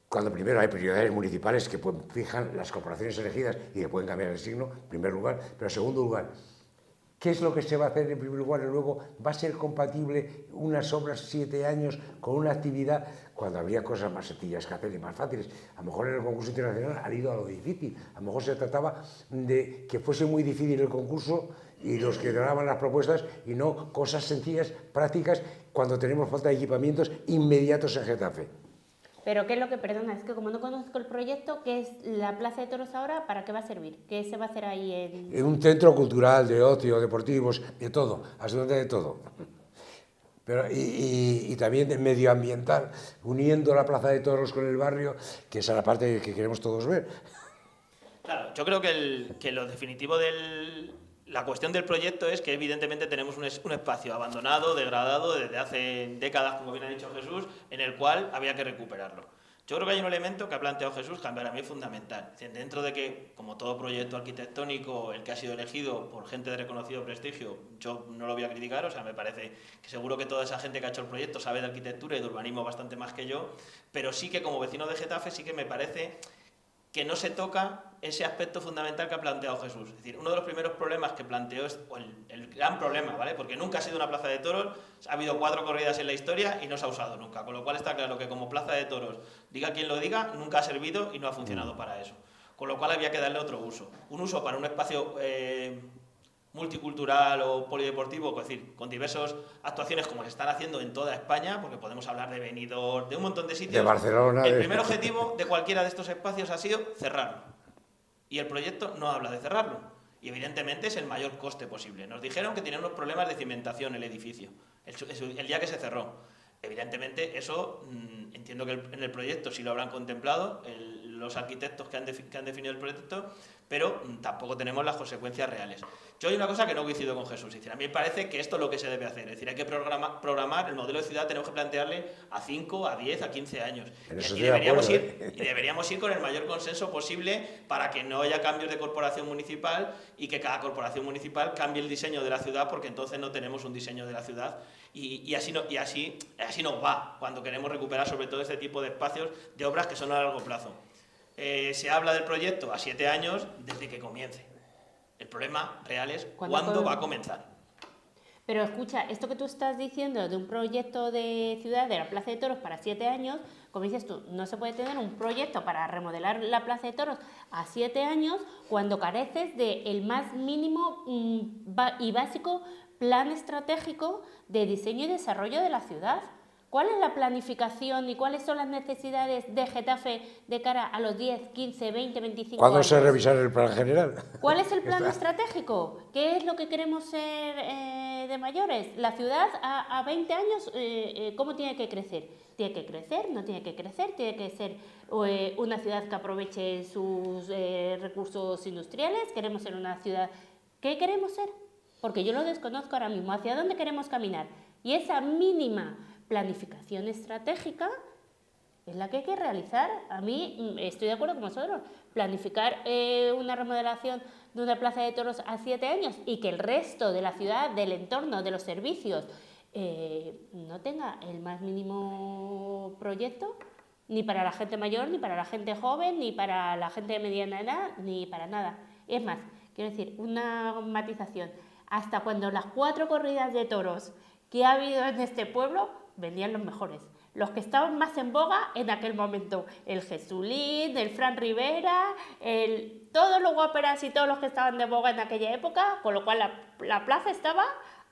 cuando primero hay prioridades municipales que fijan las corporaciones elegidas y que pueden cambiar el signo, en primer lugar, pero en segundo lugar, ¿qué es lo que se va a hacer en primer lugar? Y luego, ¿va a ser compatible unas obras 7 años con una actividad cuando habría cosas más sencillas que hacer y más fáciles? A lo mejor en el concurso internacional han ido a lo difícil, a lo mejor se trataba de que fuese muy difícil el concurso y los que daban las propuestas y no cosas sencillas, prácticas, cuando tenemos falta de equipamientos inmediatos en Getafe. Pero ¿qué es lo que, perdona, es que como no conozco el proyecto, qué es la Plaza de Toros ahora, para qué va a servir? ¿Qué se va a hacer ahí en un centro cultural, de ocio, deportivos, de todo, absolutamente de todo. Pero, y también medioambiental, uniendo la Plaza de Toros con el barrio, que esa es la parte que queremos todos ver. Claro, yo creo que lo definitivo la cuestión del proyecto es que evidentemente tenemos un espacio abandonado, degradado desde hace décadas, como bien ha dicho Jesús, en el cual había que recuperarlo. Yo creo que hay un elemento que ha planteado Jesús que para mí es fundamental. Es decir, dentro de que, como todo proyecto arquitectónico, el que ha sido elegido por gente de reconocido prestigio, yo no lo voy a criticar, o sea, me parece que seguro que toda esa gente que ha hecho el proyecto sabe de arquitectura y de urbanismo bastante más que yo, pero sí que como vecino de Getafe sí que me parece que no se toca ese aspecto fundamental que ha planteado Jesús. Es decir, uno de los primeros problemas que planteó, o el gran problema, ¿vale? Porque nunca ha sido una plaza de toros, ha habido 4 corridas en la historia y no se ha usado nunca, con lo cual está claro que como plaza de toros, diga quien lo diga, nunca ha servido y no ha funcionado para eso. Con lo cual había que darle otro uso. Un uso para un espacio multicultural o polideportivo, es decir, con diversas actuaciones como se están haciendo en toda España, porque podemos hablar de Benidorm, de un montón de sitios. De Barcelona. El primer objetivo de cualquiera de estos espacios ha sido cerrarlo. Y el proyecto no habla de cerrarlo. Y evidentemente es el mayor coste posible. Nos dijeron que tenía unos problemas de cimentación el edificio, el día que se cerró. Evidentemente eso, entiendo que en el proyecto sí lo habrán contemplado, los arquitectos que han definido el proyecto, pero tampoco tenemos las consecuencias reales. Yo hay una cosa que no coincido con Jesús. Es decir, a mí me parece que esto es lo que se debe hacer. Es decir, hay que programar el modelo de ciudad, tenemos que plantearle a 5, a 10, a 15 años. Y deberíamos ir con el mayor consenso posible para que no haya cambios de corporación municipal y que cada corporación municipal cambie el diseño de la ciudad, porque entonces no tenemos un diseño de la ciudad y así nos va cuando queremos recuperar sobre todo este tipo de espacios de obras que son a largo plazo. Se habla del proyecto a 7 años desde que comience. El problema real es cuándo va a comenzar. Pero escucha, esto que tú estás diciendo de un proyecto de ciudad de la Plaza de Toros para 7 años, como dices tú, no se puede tener un proyecto para remodelar la Plaza de Toros a 7 años cuando careces del más mínimo y básico plan estratégico de diseño y desarrollo de la ciudad. ¿Cuál es la planificación y cuáles son las necesidades de Getafe de cara a los 10, 15, 20, 25 años? ¿Cuándo se revisará el plan general? ¿Cuál es el plan estratégico? ¿Qué es lo que queremos ser de mayores? La ciudad a 20 años, ¿cómo tiene que crecer? ¿Tiene que crecer? ¿No tiene que crecer? ¿Tiene que ser una ciudad que aproveche sus recursos industriales? ¿Queremos ser una ciudad? ¿Qué queremos ser? Porque yo lo desconozco ahora mismo. ¿Hacia dónde queremos caminar? Y esa mínima planificación estratégica es la que hay que realizar. A mí estoy de acuerdo con vosotros. Planificar una remodelación de una plaza de toros a 7 años y que el resto de la ciudad, del entorno, de los servicios, no tenga el más mínimo proyecto, ni para la gente mayor, ni para la gente joven, ni para la gente de mediana edad, ni para nada. Es más, quiero decir, una matización. Hasta cuando las 4 corridas de toros que ha habido en este pueblo vendían los mejores, los que estaban más en boga en aquel momento, el Jesulín, el Fran Rivera, todos los guaperas y todos los que estaban de boga en aquella época, con lo cual la plaza estaba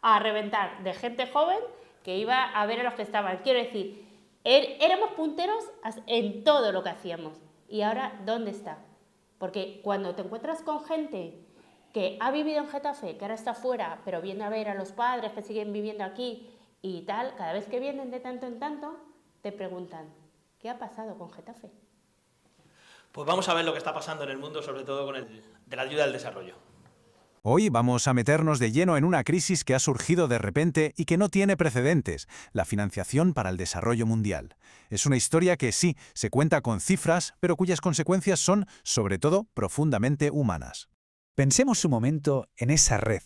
a reventar de gente joven que iba a ver a los que estaban. Quiero decir, éramos punteros en todo lo que hacíamos. ¿Y ahora dónde está? Porque cuando te encuentras con gente que ha vivido en Getafe, que ahora está fuera, pero viene a ver a los padres que siguen viviendo aquí y tal, cada vez que vienen de tanto en tanto, te preguntan, ¿qué ha pasado con Getafe? Pues vamos a ver lo que está pasando en el mundo, sobre todo con de la ayuda al desarrollo. Hoy vamos a meternos de lleno en una crisis que ha surgido de repente y que no tiene precedentes, la financiación para el desarrollo mundial. Es una historia que sí, se cuenta con cifras, pero cuyas consecuencias son, sobre todo, profundamente humanas. Pensemos un momento en esa red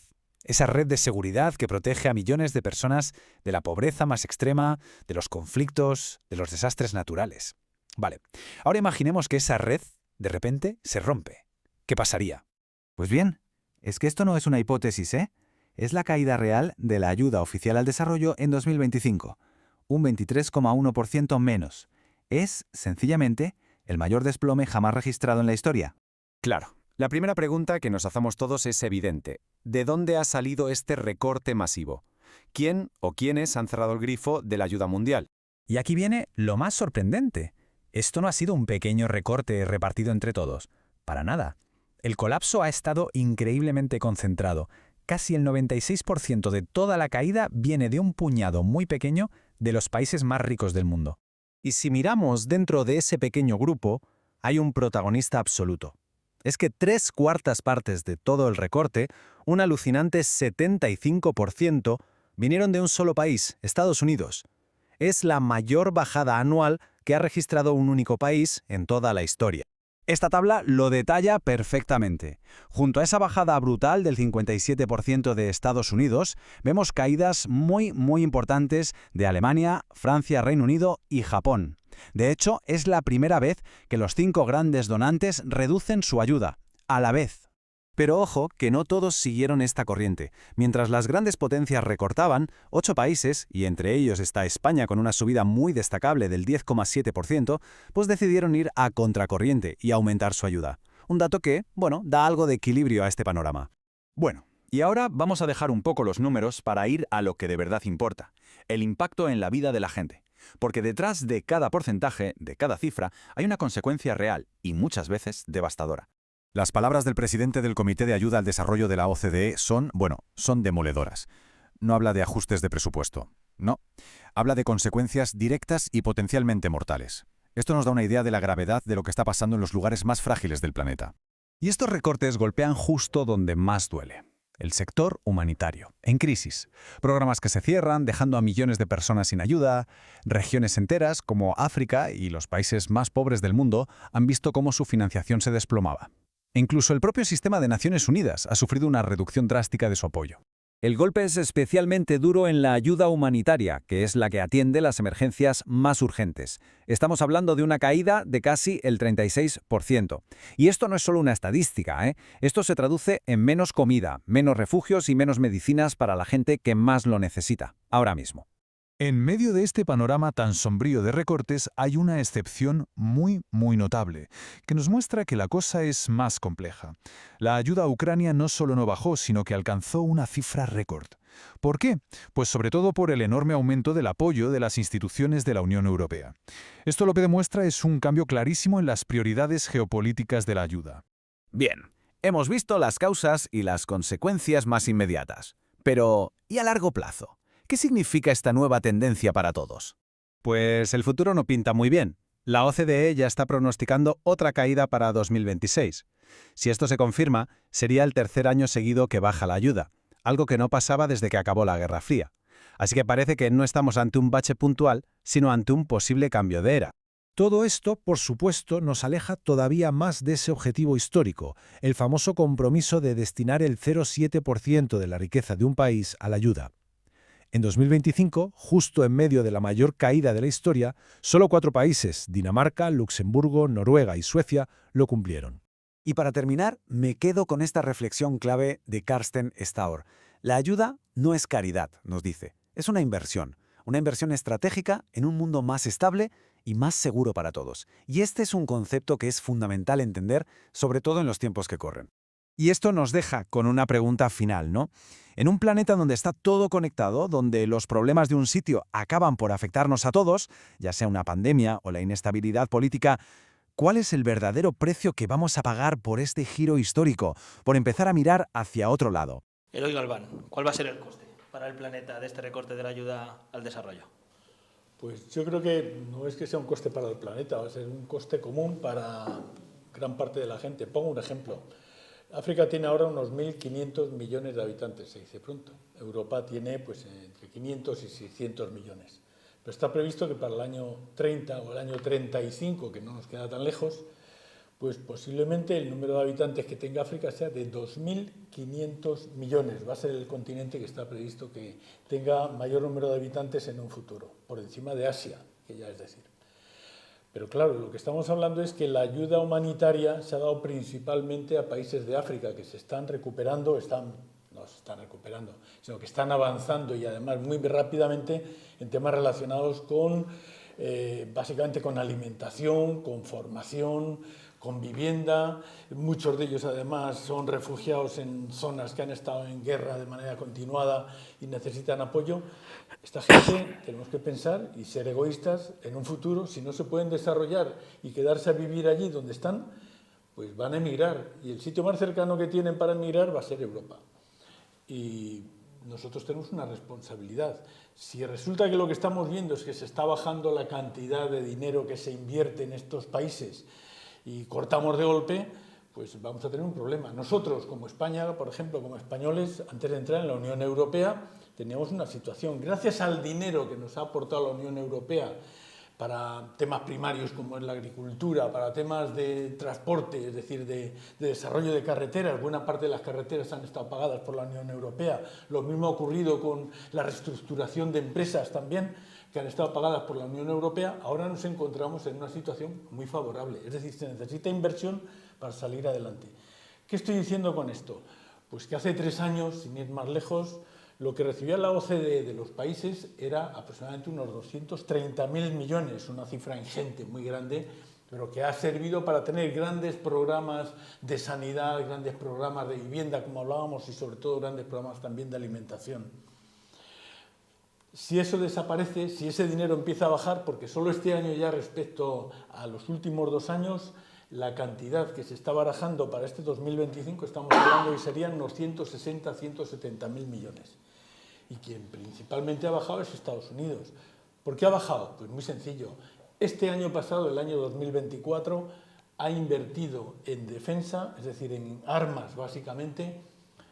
de seguridad que protege a millones de personas de la pobreza más extrema, de los conflictos, de los desastres naturales. Vale, ahora imaginemos que esa red, de repente, se rompe. ¿Qué pasaría? Pues bien, es que esto no es una hipótesis, ¿eh? Es la caída real de la ayuda oficial al desarrollo en 2025, un 23,1% menos. Es, sencillamente, el mayor desplome jamás registrado en la historia. Claro. La primera pregunta que nos hacemos todos es evidente. ¿De dónde ha salido este recorte masivo? ¿Quién o quiénes han cerrado el grifo de la ayuda mundial? Y aquí viene lo más sorprendente. Esto no ha sido un pequeño recorte repartido entre todos. Para nada. El colapso ha estado increíblemente concentrado. Casi el 96% de toda la caída viene de un puñado muy pequeño de los países más ricos del mundo. Y si miramos dentro de ese pequeño grupo, hay un protagonista absoluto. Es que 3/4 partes de todo el recorte, un alucinante 75%, vinieron de un solo país, Estados Unidos. Es la mayor bajada anual que ha registrado un único país en toda la historia. Esta tabla lo detalla perfectamente. Junto a esa bajada brutal del 57% de Estados Unidos, vemos caídas muy importantes de Alemania, Francia, Reino Unido y Japón. De hecho, es la primera vez que los 5 grandes donantes reducen su ayuda, a la vez. Pero ojo, que no todos siguieron esta corriente. Mientras las grandes potencias recortaban, 8 países, y entre ellos está España con una subida muy destacable del 10,7%, pues decidieron ir a contracorriente y aumentar su ayuda. Un dato que, da algo de equilibrio a este panorama. Bueno, y ahora vamos a dejar un poco los números para ir a lo que de verdad importa, el impacto en la vida de la gente. Porque detrás de cada porcentaje, de cada cifra, hay una consecuencia real y muchas veces devastadora. Las palabras del presidente del Comité de Ayuda al Desarrollo de la OCDE son demoledoras. No habla de ajustes de presupuesto, no. Habla de consecuencias directas y potencialmente mortales. Esto nos da una idea de la gravedad de lo que está pasando en los lugares más frágiles del planeta. Y estos recortes golpean justo donde más duele. El sector humanitario, en crisis. Programas que se cierran, dejando a millones de personas sin ayuda. Regiones enteras, como África y los países más pobres del mundo, han visto cómo su financiación se desplomaba. E incluso el propio sistema de Naciones Unidas ha sufrido una reducción drástica de su apoyo. El golpe es especialmente duro en la ayuda humanitaria, que es la que atiende las emergencias más urgentes. Estamos hablando de una caída de casi el 36%. Y esto no es solo una estadística, ¿eh? Esto se traduce en menos comida, menos refugios y menos medicinas para la gente que más lo necesita, ahora mismo. En medio de este panorama tan sombrío de recortes hay una excepción muy notable, que nos muestra que la cosa es más compleja. La ayuda a Ucrania no solo no bajó, sino que alcanzó una cifra récord. ¿Por qué? Pues sobre todo por el enorme aumento del apoyo de las instituciones de la Unión Europea. Esto lo que demuestra es un cambio clarísimo en las prioridades geopolíticas de la ayuda. Bien, hemos visto las causas y las consecuencias más inmediatas. Pero, ¿y a largo plazo? ¿Qué significa esta nueva tendencia para todos? Pues el futuro no pinta muy bien. La OCDE ya está pronosticando otra caída para 2026. Si esto se confirma, sería el tercer año seguido que baja la ayuda, algo que no pasaba desde que acabó la Guerra Fría. Así que parece que no estamos ante un bache puntual, sino ante un posible cambio de era. Todo esto, por supuesto, nos aleja todavía más de ese objetivo histórico, el famoso compromiso de destinar el 0,7% de la riqueza de un país a la ayuda. En 2025, justo en medio de la mayor caída de la historia, solo 4 países, Dinamarca, Luxemburgo, Noruega y Suecia, lo cumplieron. Y para terminar, me quedo con esta reflexión clave de Carsten Staur. La ayuda no es caridad, nos dice, es una inversión estratégica en un mundo más estable y más seguro para todos. Y este es un concepto que es fundamental entender, sobre todo en los tiempos que corren. Y esto nos deja con una pregunta final, ¿no? En un planeta donde está todo conectado, donde los problemas de un sitio acaban por afectarnos a todos, ya sea una pandemia o la inestabilidad política, ¿cuál es el verdadero precio que vamos a pagar por este giro histórico, por empezar a mirar hacia otro lado? Eloy Galván, ¿cuál va a ser el coste para el planeta de este recorte de la ayuda al desarrollo? Pues yo creo que no es que sea un coste para el planeta, va a ser un coste común para gran parte de la gente. Pongo un ejemplo. África tiene ahora unos 1.500 millones de habitantes, se dice pronto. Europa tiene pues, entre 500 y 600 millones. Pero está previsto que para el año 30 o el año 35, que no nos queda tan lejos, pues posiblemente el número de habitantes que tenga África sea de 2.500 millones. Va a ser el continente que está previsto que tenga mayor número de habitantes en un futuro, por encima de Asia, que ya es decir. Pero claro, lo que estamos hablando es que la ayuda humanitaria se ha dado principalmente a países de África que se están recuperando, no se están recuperando, sino que están avanzando y además muy rápidamente en temas relacionados con, básicamente con alimentación, con formación, con vivienda. Muchos de ellos además son refugiados en zonas que han estado en guerra de manera continuada y necesitan apoyo. Esta gente tenemos que pensar y ser egoístas en un futuro. Si no se pueden desarrollar y quedarse a vivir allí donde están, pues van a emigrar y el sitio más cercano que tienen para emigrar va a ser Europa. Y nosotros tenemos una responsabilidad. Si resulta que lo que estamos viendo es que se está bajando la cantidad de dinero que se invierte en estos países y cortamos de golpe, pues vamos a tener un problema. Nosotros, como España, por ejemplo, como españoles, antes de entrar en la Unión Europea, teníamos una situación. Gracias al dinero que nos ha aportado la Unión Europea para temas primarios como es la agricultura, para temas de transporte, es decir, de desarrollo de carreteras, buena parte de las carreteras han estado pagadas por la Unión Europea. Lo mismo ha ocurrido con la reestructuración de empresas también, que han estado pagadas por la Unión Europea. Ahora nos encontramos en una situación muy favorable, es decir, se necesita inversión para salir adelante. ¿Qué estoy diciendo con esto? Pues que hace 3 años, sin ir más lejos, lo que recibía la OCDE de los países era aproximadamente unos 230.000 millones, una cifra ingente, muy grande, pero que ha servido para tener grandes programas de sanidad, grandes programas de vivienda, como hablábamos, y sobre todo grandes programas también de alimentación. Si eso desaparece, si ese dinero empieza a bajar, porque solo este año ya respecto a los últimos 2 años, la cantidad que se está barajando para este 2025, estamos hablando y serían unos 160, 170.000 millones. Y quien principalmente ha bajado es Estados Unidos. ¿Por qué ha bajado? Pues muy sencillo. Este año pasado, el año 2024, ha invertido en defensa, es decir, en armas básicamente,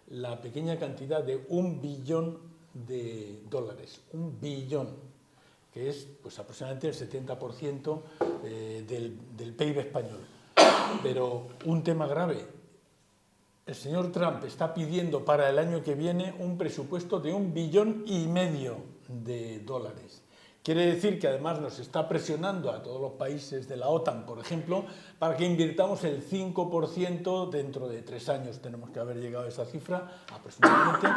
la pequeña cantidad de $1 billón. $1 billón, que es pues, aproximadamente el 70% del PIB español. Pero un tema grave, el señor Trump está pidiendo para el año que viene un presupuesto de $1,5 billones. Quiere decir que además nos está presionando a todos los países de la OTAN, por ejemplo, para que invirtamos el 5% dentro de 3 años. Tenemos que haber llegado a esa cifra, aproximadamente,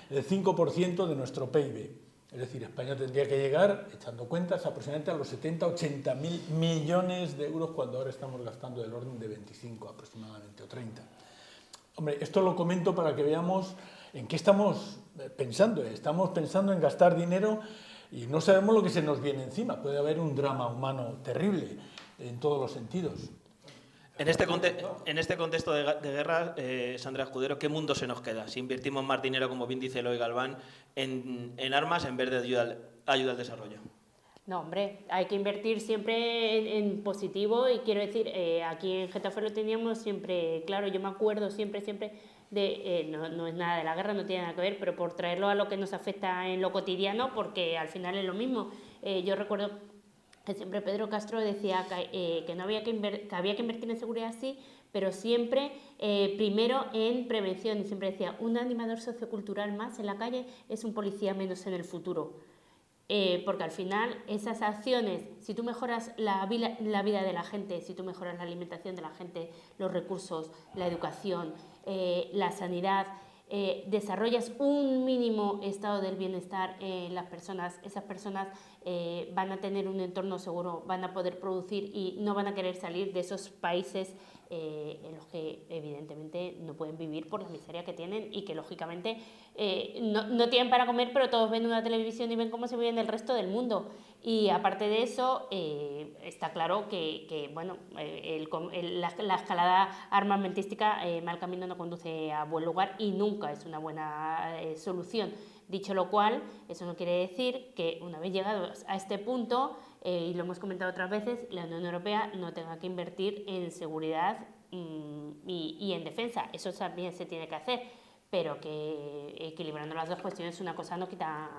el 5% de nuestro PIB. Es decir, España tendría que llegar, echando cuentas, aproximadamente a los 70-80 mil millones de euros, cuando ahora estamos gastando del orden de 25 aproximadamente, o 30. Hombre, esto lo comento para que veamos en qué estamos pensando. Estamos pensando en gastar dinero y no sabemos lo que se nos viene encima. Puede haber un drama humano terrible en todos los sentidos. En este contexto de guerra, Sandra Escudero, ¿qué mundo se nos queda si invertimos más dinero, como bien dice Eloy Galván, en armas en vez de ayuda al desarrollo? No, hombre, hay que invertir siempre en positivo y quiero decir, aquí en Getafe lo teníamos siempre claro. Yo me acuerdo siempre de, no es nada de la guerra, no tiene nada que ver, pero por traerlo a lo que nos afecta en lo cotidiano, porque al final es lo mismo. Yo recuerdo que siempre Pedro Castro decía que había que invertir en seguridad, sí, pero siempre primero en prevención, y siempre decía, un animador sociocultural más en la calle es un policía menos en el futuro. Porque al final esas acciones, si tú mejoras la vida de la gente, si tú mejoras la alimentación de la gente, los recursos, la educación, la sanidad, desarrollas un mínimo estado del bienestar en las personas, esas personas van a tener un entorno seguro, van a poder producir y no van a querer salir de esos países en los que evidentemente no pueden vivir por la miseria que tienen y que lógicamente no tienen para comer, pero todos ven una televisión y ven cómo se vive en el resto del mundo. Y aparte de eso, está claro que bueno, la escalada armamentística mal camino no conduce a buen lugar y nunca es una buena solución. Dicho lo cual, eso no quiere decir que una vez llegados a este punto, y lo hemos comentado otras veces, la Unión Europea no tenga que invertir en seguridad y en defensa. Eso también se tiene que hacer, pero que equilibrando las dos cuestiones, una cosa no quita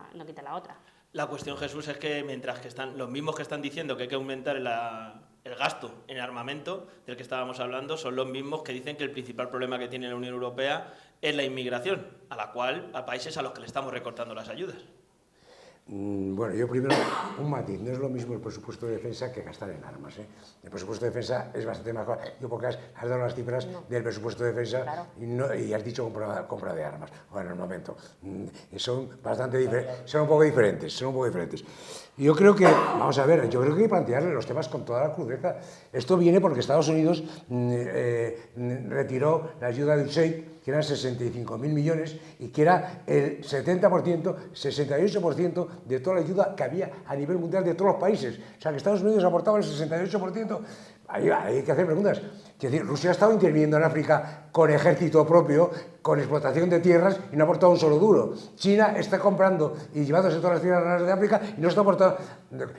la otra. La cuestión, Jesús, es que mientras que están los mismos que están diciendo que hay que aumentar el gasto en armamento del que estábamos hablando, son los mismos que dicen que el principal problema que tiene la Unión Europea es la inmigración, a países a los que le estamos recortando las ayudas. Bueno, yo primero, un matiz, no es lo mismo el presupuesto de defensa que gastar en armas. El presupuesto de defensa es bastante mejor. Yo porque has dado las cifras del presupuesto de defensa, claro, y has dicho compra de armas. Bueno, en un momento, son un poco diferentes, Yo creo que, vamos a ver, yo creo que hay que plantearle los temas con toda la crudeza. Esto viene porque Estados Unidos retiró la ayuda de USAID, que eran 65.000 millones, y que era el 70%, 68% de toda la ayuda que había a nivel mundial de todos los países. O sea, que Estados Unidos aportaba el 68%. Hay que hacer preguntas. Es decir, Rusia ha estado interviniendo en África con ejército propio, con explotación de tierras, y no ha aportado un solo duro. China está comprando y llevándose todas las tierras raras de África y no está aportando.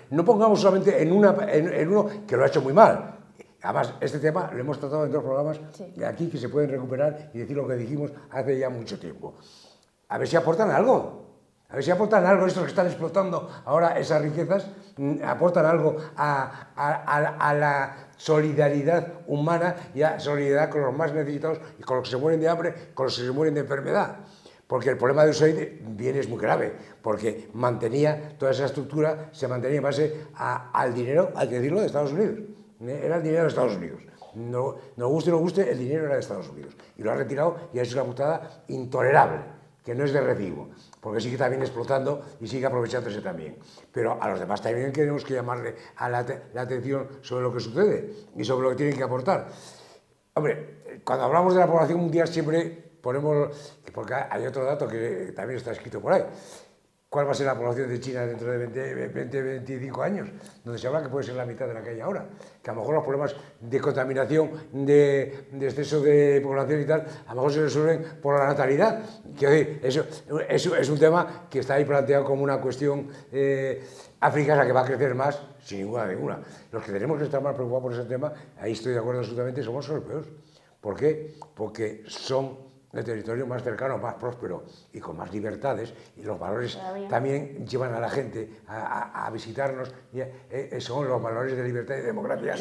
No pongamos solamente en uno que lo ha hecho muy mal. Además, este tema lo hemos tratado en 2 programas de aquí que se pueden recuperar y decir lo que dijimos hace ya mucho tiempo. A ver si aportan algo. Estos que están explotando ahora esas riquezas, aportan algo a la solidaridad humana y a solidaridad con los más necesitados y con los que se mueren de hambre, con los que se mueren de enfermedad. Porque el problema de USAID viene es muy grave, porque toda esa estructura se mantenía en base al dinero, hay que decirlo, de Estados Unidos. Era el dinero de Estados Unidos. No guste o no guste, el dinero era de Estados Unidos. Y lo ha retirado y ha hecho una putada intolerable, que no es de recibo, porque sigue también explotando y sigue aprovechándose también. Pero a los demás también tenemos que llamarle a la atención sobre lo que sucede y sobre lo que tienen que aportar. Hombre, cuando hablamos de la población mundial siempre ponemos, porque hay otro dato que también está escrito por ahí, ¿Cuál va a ser la población de China dentro de 25 años? Donde se habla que puede ser la mitad de la que hay ahora. Que a lo mejor los problemas de contaminación, de exceso de población y tal, a lo mejor se resuelven por la natalidad. Quiero decir, eso es un tema que está ahí planteado como una cuestión africana que va a crecer más, sin ninguna. Los que tenemos que estar más preocupados por ese tema, ahí estoy de acuerdo absolutamente, somos los europeos. ¿Por qué? Porque son el territorio más cercano, más próspero y con más libertades, y los valores también llevan a la gente a visitarnos, son los valores de libertad y democracia.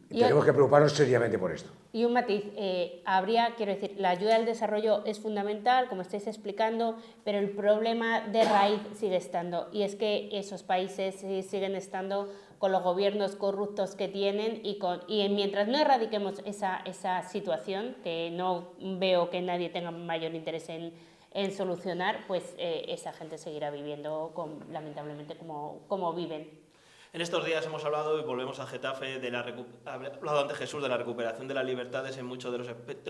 Y tenemos que preocuparnos seriamente por esto. Y un matiz, quiero decir, la ayuda al desarrollo es fundamental, como estáis explicando, pero el problema de raíz sigue estando, y es que esos países siguen estando con los gobiernos corruptos que tienen y mientras no erradiquemos esa situación, que no veo que nadie tenga mayor interés en solucionar, pues esa gente seguirá viviendo lamentablemente como viven. En estos días hemos hablado, y volvemos a Getafe, ha hablado antes Jesús de la recuperación de las libertades en muchos de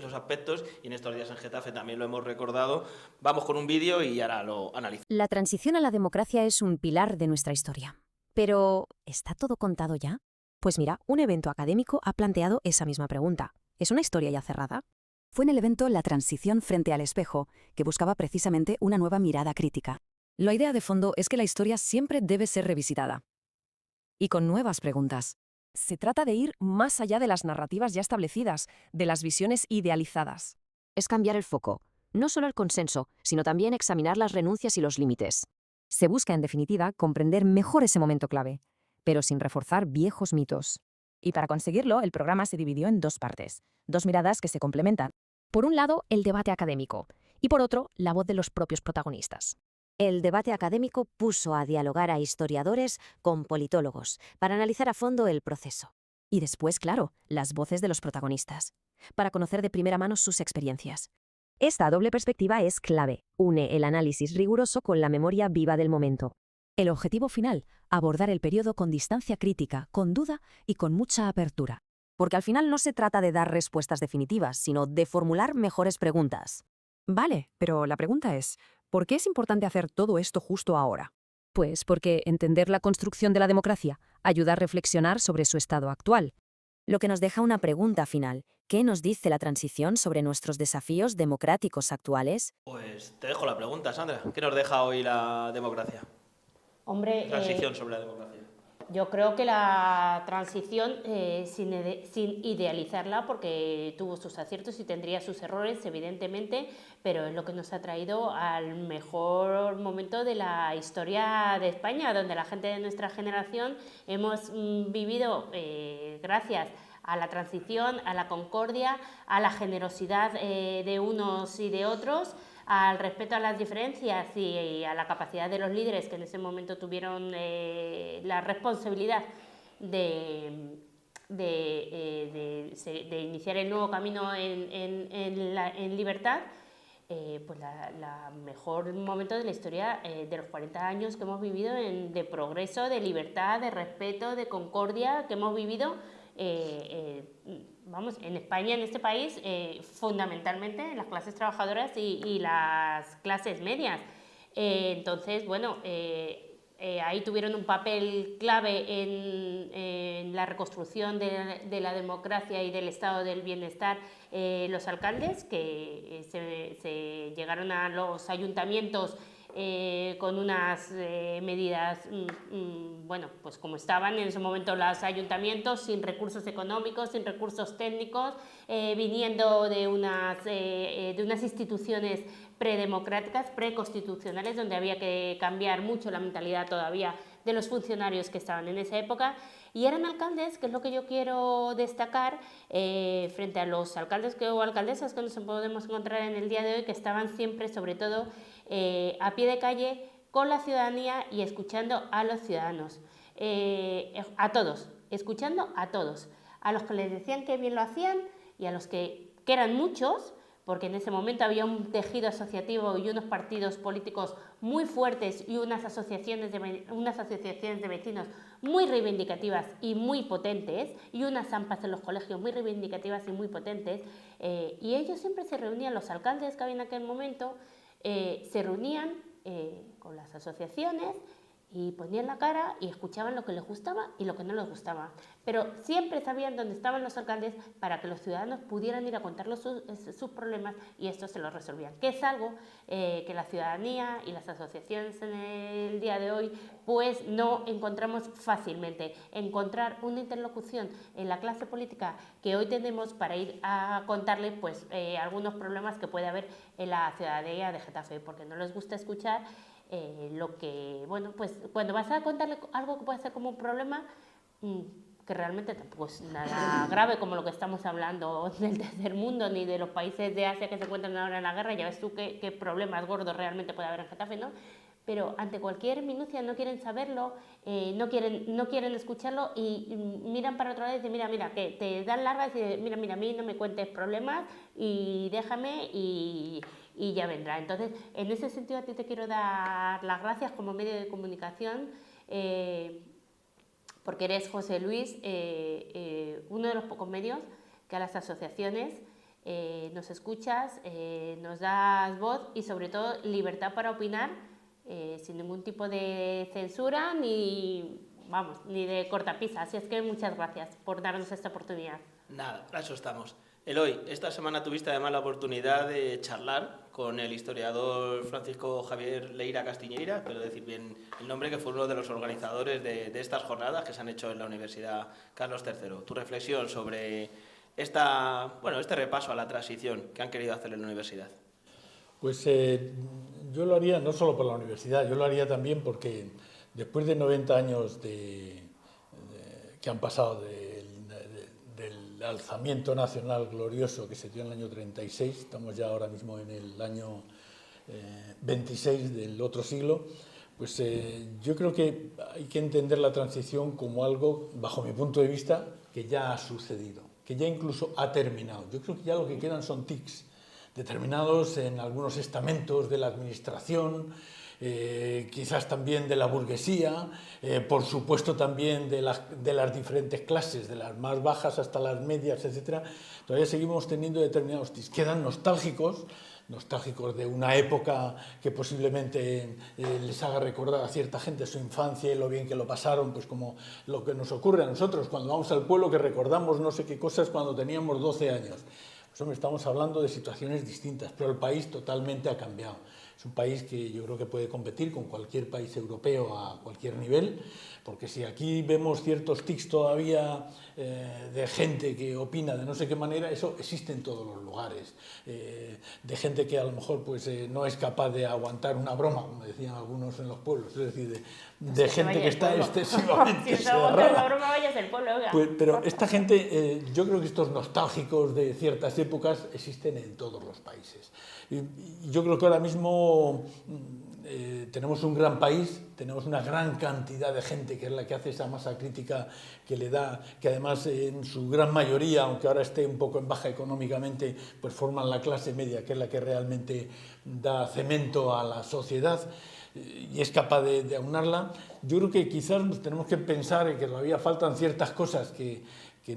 los aspectos, y en estos días en Getafe también lo hemos recordado. Vamos con un vídeo y ahora lo analizamos. La transición a la democracia es un pilar de nuestra historia. Pero, ¿está todo contado ya? Pues mira, un evento académico ha planteado esa misma pregunta. ¿Es una historia ya cerrada? Fue en el evento La transición frente al espejo, que buscaba precisamente una nueva mirada crítica. La idea de fondo es que la historia siempre debe ser revisitada. Y con nuevas preguntas. Se trata de ir más allá de las narrativas ya establecidas, de las visiones idealizadas. Es cambiar el foco, no solo el consenso, sino también examinar las renuncias y los límites. Se busca, en definitiva, comprender mejor ese momento clave, pero sin reforzar viejos mitos. Y para conseguirlo, el programa se dividió en dos partes, dos miradas que se complementan. Por un lado, el debate académico, y por otro, la voz de los propios protagonistas. El debate académico puso a dialogar a historiadores con politólogos para analizar a fondo el proceso. Y después, claro, las voces de los protagonistas, para conocer de primera mano sus experiencias. Esta doble perspectiva es clave, une el análisis riguroso con la memoria viva del momento. El objetivo final, abordar el periodo con distancia crítica, con duda y con mucha apertura. Porque al final no se trata de dar respuestas definitivas, sino de formular mejores preguntas. Vale, pero la pregunta es, ¿por qué es importante hacer todo esto justo ahora? Pues porque entender la construcción de la democracia ayuda a reflexionar sobre su estado actual. Lo que nos deja una pregunta final. ¿Qué nos dice la transición sobre nuestros desafíos democráticos actuales? Pues te dejo la pregunta, Sandra. ¿Qué nos deja hoy la democracia? Hombre, transición sobre la democracia. Yo creo que la transición, sin idealizarla, porque tuvo sus aciertos y tendría sus errores, evidentemente, pero es lo que nos ha traído al mejor momento de la historia de España, donde la gente de nuestra generación hemos vivido, gracias a la transición, a la concordia, a la generosidad de unos y de otros, al respeto a las diferencias y a la capacidad de los líderes que en ese momento tuvieron la responsabilidad de iniciar el nuevo camino en libertad, pues la mejor momento de la historia de los 40 años que hemos vivido de progreso, de libertad, de respeto, de concordia que hemos vivido en España, en este país, fundamentalmente en las clases trabajadoras y las clases medias. Entonces, bueno, ahí tuvieron un papel clave en la reconstrucción de la democracia y del estado del bienestar los alcaldes, que se llegaron a los ayuntamientos con unas medidas, bueno, pues como estaban en ese momento los ayuntamientos, sin recursos económicos, sin recursos técnicos, viniendo de unas instituciones predemocráticas, preconstitucionales, donde había que cambiar mucho la mentalidad todavía de los funcionarios que estaban en esa época, y eran alcaldes, que es lo que yo quiero destacar, frente a los alcaldes o alcaldesas que nos podemos encontrar en el día de hoy, que estaban siempre, sobre todo, a pie de calle, con la ciudadanía y escuchando a los ciudadanos, a todos, escuchando a todos, a los que les decían que bien lo hacían y a los que eran muchos, porque en ese momento había un tejido asociativo y unos partidos políticos muy fuertes y unas asociaciones de vecinos muy reivindicativas y muy potentes, y unas AMPAs en los colegios muy reivindicativas y muy potentes, y ellos siempre se reunían, los alcaldes que había en aquel momento, se reunían con las asociaciones, y ponían la cara y escuchaban lo que les gustaba y lo que no les gustaba. Pero siempre sabían dónde estaban los alcaldes para que los ciudadanos pudieran ir a contarles sus problemas y estos se los resolvían. Que es algo que la ciudadanía y las asociaciones en el día de hoy pues no encontramos fácilmente. Encontrar una interlocución en la clase política que hoy tenemos para ir a contarles pues, algunos problemas que puede haber en la ciudadanía de Getafe, porque no les gusta escuchar lo que, bueno, pues cuando vas a contarle algo que puede ser como un problema, que realmente tampoco es nada grave como lo que estamos hablando del tercer mundo ni de los países de Asia que se encuentran ahora en la guerra, ya ves tú qué problemas gordos realmente puede haber en Getafe, ¿no? Pero ante cualquier minucia no quieren saberlo, no quieren escucharlo y miran para otro lado y dicen, mira, que te dan largas y dicen, mira, a mí no me cuentes problemas y déjame y ya vendrá. Entonces, en ese sentido a ti te quiero dar las gracias como medio de comunicación, porque eres, José Luis, uno de los pocos medios que a las asociaciones nos escuchas, nos das voz y sobre todo libertad para opinar, sin ningún tipo de censura ni de cortapisa. Así es que muchas gracias por darnos esta oportunidad. Nada, para eso estamos. Eloy, esta semana tuviste además la oportunidad de charlar con el historiador Francisco Javier Leira Castiñeira, espero decir bien el nombre, que fue uno de los organizadores de estas jornadas que se han hecho en la Universidad Carlos III. Tu reflexión sobre este repaso a la transición que han querido hacer en la universidad. Pues yo lo haría no solo por la universidad, yo lo haría también porque después de 90 años que han pasado del alzamiento nacional glorioso que se dio en el año 36, estamos ya ahora mismo en el año 26 del otro siglo, pues yo creo que hay que entender la transición como algo, bajo mi punto de vista, que ya ha sucedido, que ya incluso ha terminado. Yo creo que ya lo que quedan son tics determinados en algunos estamentos de la administración, quizás también de la burguesía, por supuesto también de las diferentes clases, de las más bajas hasta las medias, etc. Todavía seguimos teniendo determinados tics. Quedan nostálgicos de una época que posiblemente les haga recordar a cierta gente su infancia y lo bien que lo pasaron, pues como lo que nos ocurre a nosotros cuando vamos al pueblo, que recordamos no sé qué cosas cuando teníamos 12 años. Pues hombre, estamos hablando de situaciones distintas, pero el país totalmente ha cambiado. Es un país que yo creo que puede competir con cualquier país europeo a cualquier nivel, porque si aquí vemos ciertos tics todavía de gente que opina de no sé qué manera, eso existe en todos los lugares. De gente que a lo mejor pues, no es capaz de aguantar una broma, como decían algunos en los pueblos, es decir, de gente que está excesivamente cerrada. Pero esta gente, yo creo que estos nostálgicos de ciertas épocas existen en todos los países. Y yo creo que ahora mismo tenemos un gran país, tenemos una gran cantidad de gente que es la que hace esa masa crítica que le da, que además en su gran mayoría, aunque ahora esté un poco en baja económicamente, pues forman la clase media, que es la que realmente da cemento a la sociedad y es capaz de aunarla. Yo creo que quizás tenemos que pensar en que todavía faltan ciertas cosas que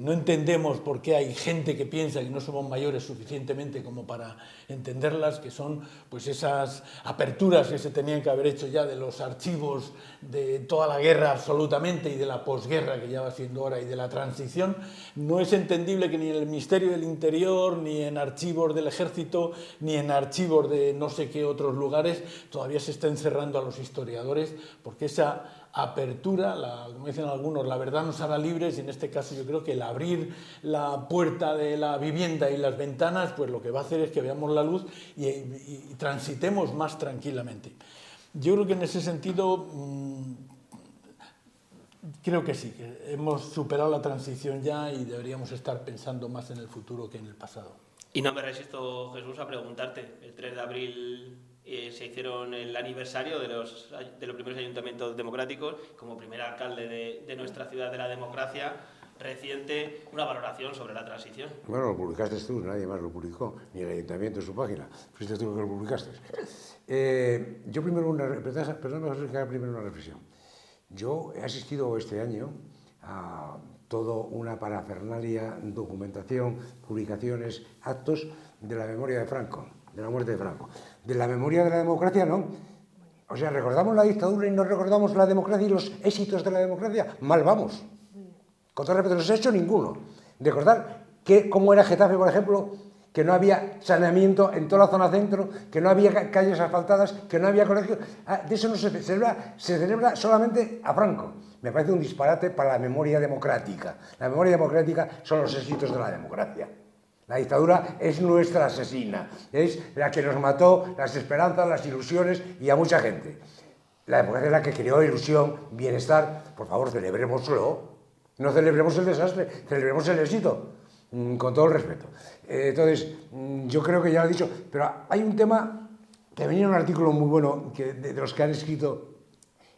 no entendemos por qué hay gente que piensa que no somos mayores suficientemente como para entenderlas, que son pues esas aperturas que se tenían que haber hecho ya de los archivos de toda la guerra absolutamente y de la posguerra que ya va siendo hora y de la transición. No es entendible que ni en el Ministerio del Interior, ni en archivos del Ejército, ni en archivos de no sé qué otros lugares todavía se estén cerrando a los historiadores, porque esa apertura, como dicen algunos, la verdad nos hará libres, y en este caso yo creo que el abrir la puerta de la vivienda y las ventanas, pues lo que va a hacer es que veamos la luz y transitemos más tranquilamente. Yo creo que en ese sentido, creo que sí, que hemos superado la transición ya y deberíamos estar pensando más en el futuro que en el pasado. Y no me resisto, Jesús, a preguntarte, el 3 de abril... se hicieron el aniversario de los primeros ayuntamientos democráticos, como primer alcalde de nuestra ciudad de la democracia reciente, una valoración sobre la transición. Bueno, lo publicaste tú, nadie más lo publicó, ni el ayuntamiento en su página, fuiste tú que lo publicaste. Yo primero primero una reflexión. Yo he asistido este año a toda una parafernalia, documentación, publicaciones, actos de la memoria de Franco, de la muerte de Franco. De la memoria de la democracia, no. O sea, recordamos la dictadura y no recordamos la democracia y los éxitos de la democracia. Mal vamos. Con todo respeto, no se ha hecho ninguno. Recordar cómo era Getafe, por ejemplo, que no había saneamiento en toda la zona centro, que no había calles asfaltadas, que no había colegios. De eso no se celebra, se celebra solamente a Franco. Me parece un disparate para la memoria democrática. La memoria democrática son los éxitos de la democracia. La dictadura es nuestra asesina, es la que nos mató las esperanzas, las ilusiones y a mucha gente. La democracia es la que creó ilusión, bienestar. Por favor, celebrémoslo. No celebremos el desastre, celebremos el éxito, con todo el respeto. Entonces, yo creo que ya lo he dicho, pero hay un tema que venía en un artículo muy bueno de los que han escrito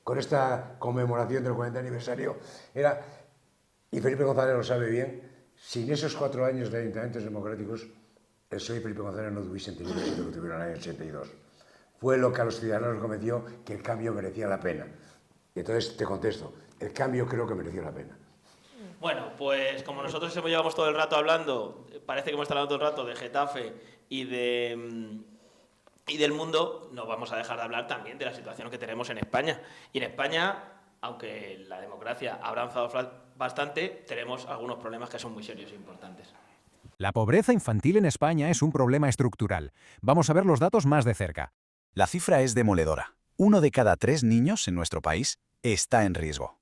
con esta conmemoración del 40 aniversario, y Felipe González lo sabe bien, sin esos 4 años de ayuntamientos democráticos, el PSOE y Felipe González no hubiesen tenido el éxito que tuvieron en el año 82. Fue lo que a los ciudadanos convenció que el cambio merecía la pena. Y entonces te contesto, el cambio creo que mereció la pena. Bueno, pues como nosotros llevamos todo el rato hablando, parece que hemos estado hablando todo el rato de Getafe y del mundo, no vamos a dejar de hablar también de la situación que tenemos en España. Y en España, aunque la democracia ha avanzado bastante, tenemos algunos problemas que son muy serios e importantes. La pobreza infantil en España es un problema estructural. Vamos a ver los datos más de cerca. La cifra es demoledora. 1 de cada 3 niños en nuestro país está en riesgo.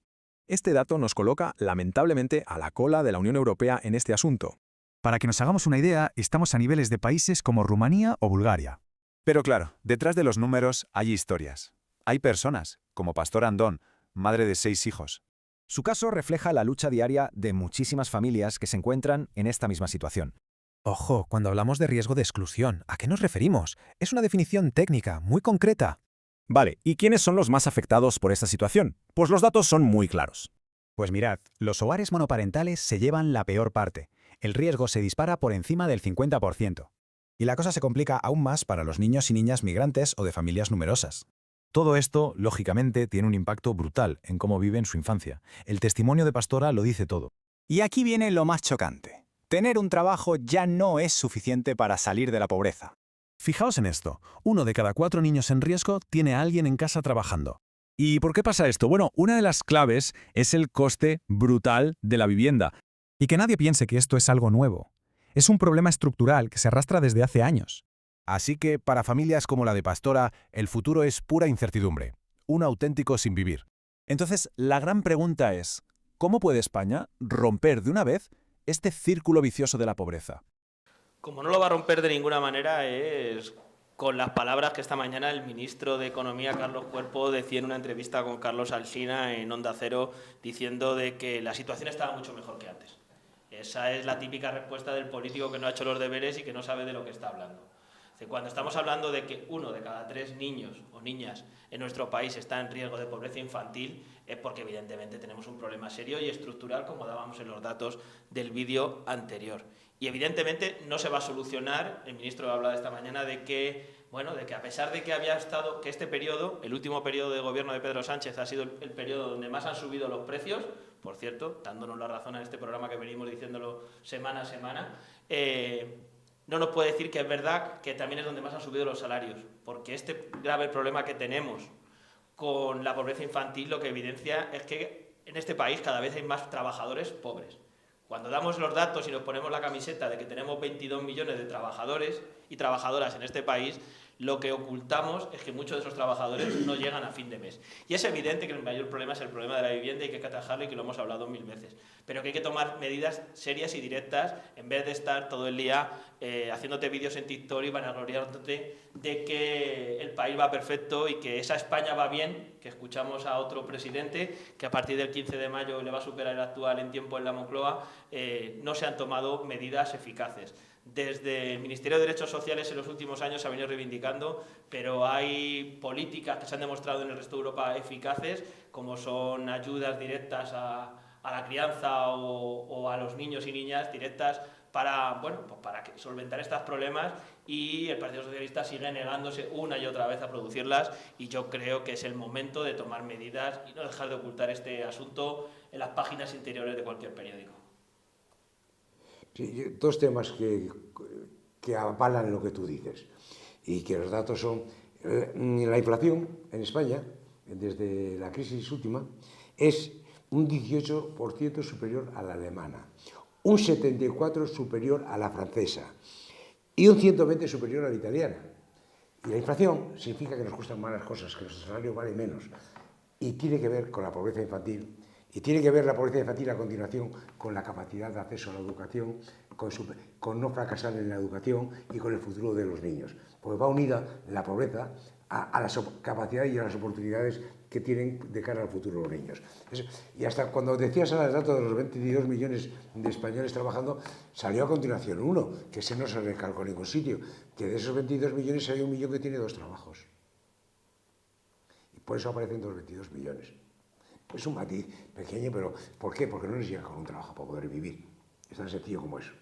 Este dato nos coloca, lamentablemente, a la cola de la Unión Europea en este asunto. Para que nos hagamos una idea, estamos a niveles de países como Rumanía o Bulgaria. Pero claro, detrás de los números hay historias. Hay personas, como Pastor Andón, madre de 6 hijos. Su caso refleja la lucha diaria de muchísimas familias que se encuentran en esta misma situación. Ojo, cuando hablamos de riesgo de exclusión, ¿a qué nos referimos? Es una definición técnica, muy concreta. Vale, ¿y quiénes son los más afectados por esta situación? Pues los datos son muy claros. Pues mirad, los hogares monoparentales se llevan la peor parte. El riesgo se dispara por encima del 50%. Y la cosa se complica aún más para los niños y niñas migrantes o de familias numerosas. Todo esto, lógicamente, tiene un impacto brutal en cómo viven su infancia. El testimonio de Pastora lo dice todo. Y aquí viene lo más chocante. Tener un trabajo ya no es suficiente para salir de la pobreza. Fijaos en esto, 1 de cada 4 niños en riesgo tiene a alguien en casa trabajando. ¿Y por qué pasa esto? Bueno, una de las claves es el coste brutal de la vivienda. Y que nadie piense que esto es algo nuevo. Es un problema estructural que se arrastra desde hace años. Así que, para familias como la de Pastora, el futuro es pura incertidumbre, un auténtico sin vivir. Entonces, la gran pregunta es, ¿cómo puede España romper de una vez este círculo vicioso de la pobreza? Como no lo va a romper de ninguna manera es con las palabras que esta mañana el ministro de Economía, Carlos Cuerpo, decía en una entrevista con Carlos Alsina en Onda Cero, diciendo de que la situación estaba mucho mejor que antes. Esa es la típica respuesta del político que no ha hecho los deberes y que no sabe de lo que está hablando. Cuando estamos hablando de que 1 de cada 3 niños o niñas en nuestro país está en riesgo de pobreza infantil, es porque evidentemente tenemos un problema serio y estructural, como dábamos en los datos del vídeo anterior. Y evidentemente no se va a solucionar, el ministro ha hablado esta mañana de que a pesar de que había estado, que este periodo, el último periodo de gobierno de Pedro Sánchez ha sido el periodo donde más han subido los precios, por cierto, dándonos la razón en este programa que venimos diciéndolo semana a semana, no nos puede decir que es verdad que también es donde más han subido los salarios, porque este grave problema que tenemos con la pobreza infantil lo que evidencia es que en este país cada vez hay más trabajadores pobres. Cuando damos los datos y nos ponemos la camiseta de que tenemos 22 millones de trabajadores y trabajadoras en este país, lo que ocultamos es que muchos de esos trabajadores no llegan a fin de mes. Y es evidente que el mayor problema es el problema de la vivienda y que hay que atajarlo y que lo hemos hablado 1000 veces. Pero que hay que tomar medidas serias y directas en vez de estar todo el día haciéndote vídeos en TikTok y vanagloriándote de que el país va perfecto y que esa España va bien, que escuchamos a otro presidente que a partir del 15 de mayo le va a superar el actual en tiempo en la Moncloa, no se han tomado medidas eficaces. Desde el Ministerio de Derechos Sociales en los últimos años se ha venido reivindicando, pero hay políticas que se han demostrado en el resto de Europa eficaces, como son ayudas directas a la crianza o a los niños y niñas directas para solventar estos problemas, y el Partido Socialista sigue negándose una y otra vez a producirlas, y yo creo que es el momento de tomar medidas y no dejar de ocultar este asunto en las páginas interiores de cualquier periódico. Sí, 2 temas que avalan lo que tú dices y que los datos son La inflación en España, desde la crisis última, es un 18% superior a la alemana, un 74% superior a la francesa y un 120% superior a la italiana. Y la inflación significa que nos cuestan más las cosas, que nuestro salario vale menos. Y tiene que ver con la pobreza infantil. Y tiene que ver la pobreza infantil a continuación con la capacidad de acceso a la educación, con no fracasar en la educación y con el futuro de los niños. Porque va unida la pobreza a las capacidades y a las oportunidades que tienen de cara al futuro los niños. Y hasta cuando decías el dato de los 22 millones de españoles trabajando, salió a continuación uno, que ese no se recalcó en ningún sitio, que de esos 22 millones hay 1 millón que tiene 2 trabajos. Y por eso aparecen los 22 millones. Es un matiz pequeño, pero ¿por qué? Porque no les llega con un trabajo para poder vivir. Es tan sencillo como eso.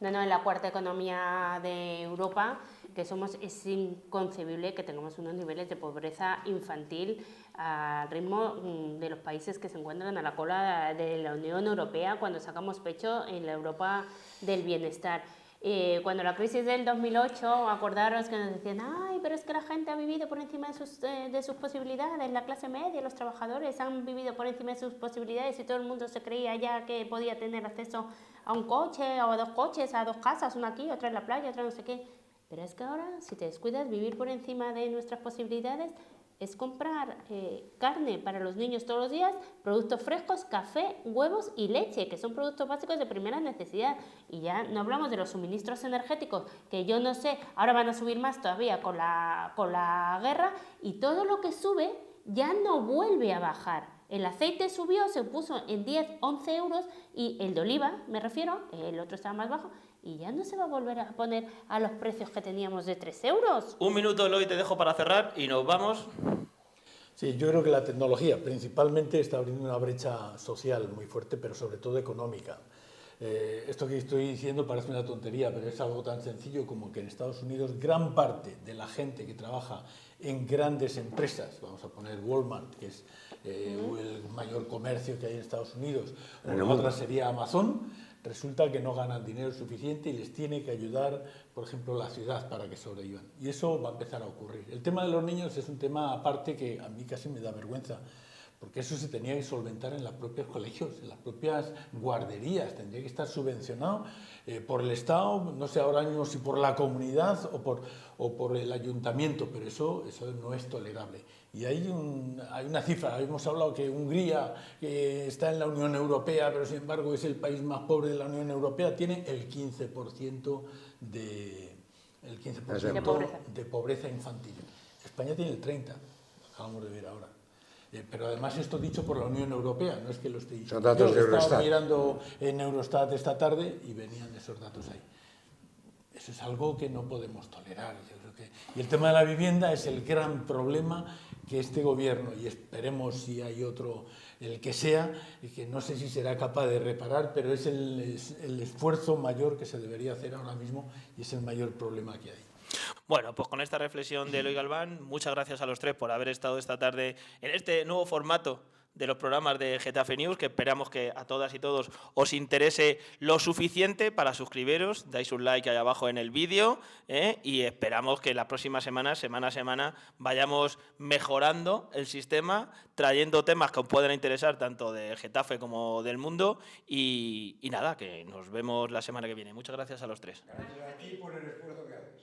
No, en la cuarta economía de Europa, que somos, es inconcebible que tengamos unos niveles de pobreza infantil al ritmo de los países que se encuentran a la cola de la Unión Europea cuando sacamos pecho en la Europa del bienestar. Cuando la crisis del 2008, acordaros que nos decían, ay, pero es que la gente ha vivido por encima de sus posibilidades, la clase media, los trabajadores han vivido por encima de sus posibilidades y todo el mundo se creía ya que podía tener acceso a un coche o a 2 coches, a 2 casas, una aquí, otra en la playa, otra no sé qué. Pero es que ahora, si te descuidas, vivir por encima de nuestras posibilidades es comprar carne para los niños todos los días, productos frescos, café, huevos y leche, que son productos básicos de primera necesidad. Y ya no hablamos de los suministros energéticos, que yo no sé, ahora van a subir más todavía con la guerra, y todo lo que sube ya no vuelve a bajar. El aceite subió, se puso en 10, 11 euros, y el de oliva, me refiero, el otro estaba más bajo, y ya no se va a volver a poner a los precios que teníamos de 3 euros. Un minuto, Eloy, te dejo para cerrar y nos vamos. Sí, yo creo que la tecnología principalmente está abriendo una brecha social muy fuerte, pero sobre todo económica. Esto que estoy diciendo parece una tontería, pero es algo tan sencillo como que en Estados Unidos gran parte de la gente que trabaja en grandes empresas, vamos a poner Walmart, que es el mayor comercio que hay en Estados Unidos, o la otra sería Amazon, resulta que no ganan dinero suficiente y les tiene que ayudar, por ejemplo, la ciudad para que sobrevivan. Y eso va a empezar a ocurrir. El tema de los niños es un tema aparte que a mí casi me da vergüenza, porque eso se tenía que solventar en los propios colegios, en las propias guarderías, tendría que estar subvencionado por el Estado, no sé ahora mismo si por la comunidad o por el ayuntamiento, pero eso no es tolerable. Y hay una cifra, hemos hablado que Hungría, que está en la Unión Europea, pero sin embargo es el país más pobre de la Unión Europea, tiene el 15% de pobreza infantil. España tiene el 30%, acabamos de ver ahora. Pero además esto dicho por la Unión Europea, no es que lo esté diciendo. Son datos de Eurostat. Estaba mirando en Eurostat esta tarde y venían esos datos ahí. Eso es algo que no podemos tolerar. Yo creo que... Y el tema de la vivienda es el gran problema que este gobierno, y esperemos si hay otro, el que sea, y que no sé si será capaz de reparar, pero es el esfuerzo mayor que se debería hacer ahora mismo y es el mayor problema que hay. Bueno, pues con esta reflexión de Eloy Galván, muchas gracias a los tres por haber estado esta tarde en este nuevo formato de los programas de Getafe News, que esperamos que a todas y todos os interese lo suficiente para suscribiros, dais un like ahí abajo en el vídeo y esperamos que la próxima semana, semana a semana, vayamos mejorando el sistema, trayendo temas que os puedan interesar tanto de Getafe como del mundo y nada, que nos vemos la semana que viene. Muchas gracias a los tres. Gracias a ti por el esfuerzo que haces.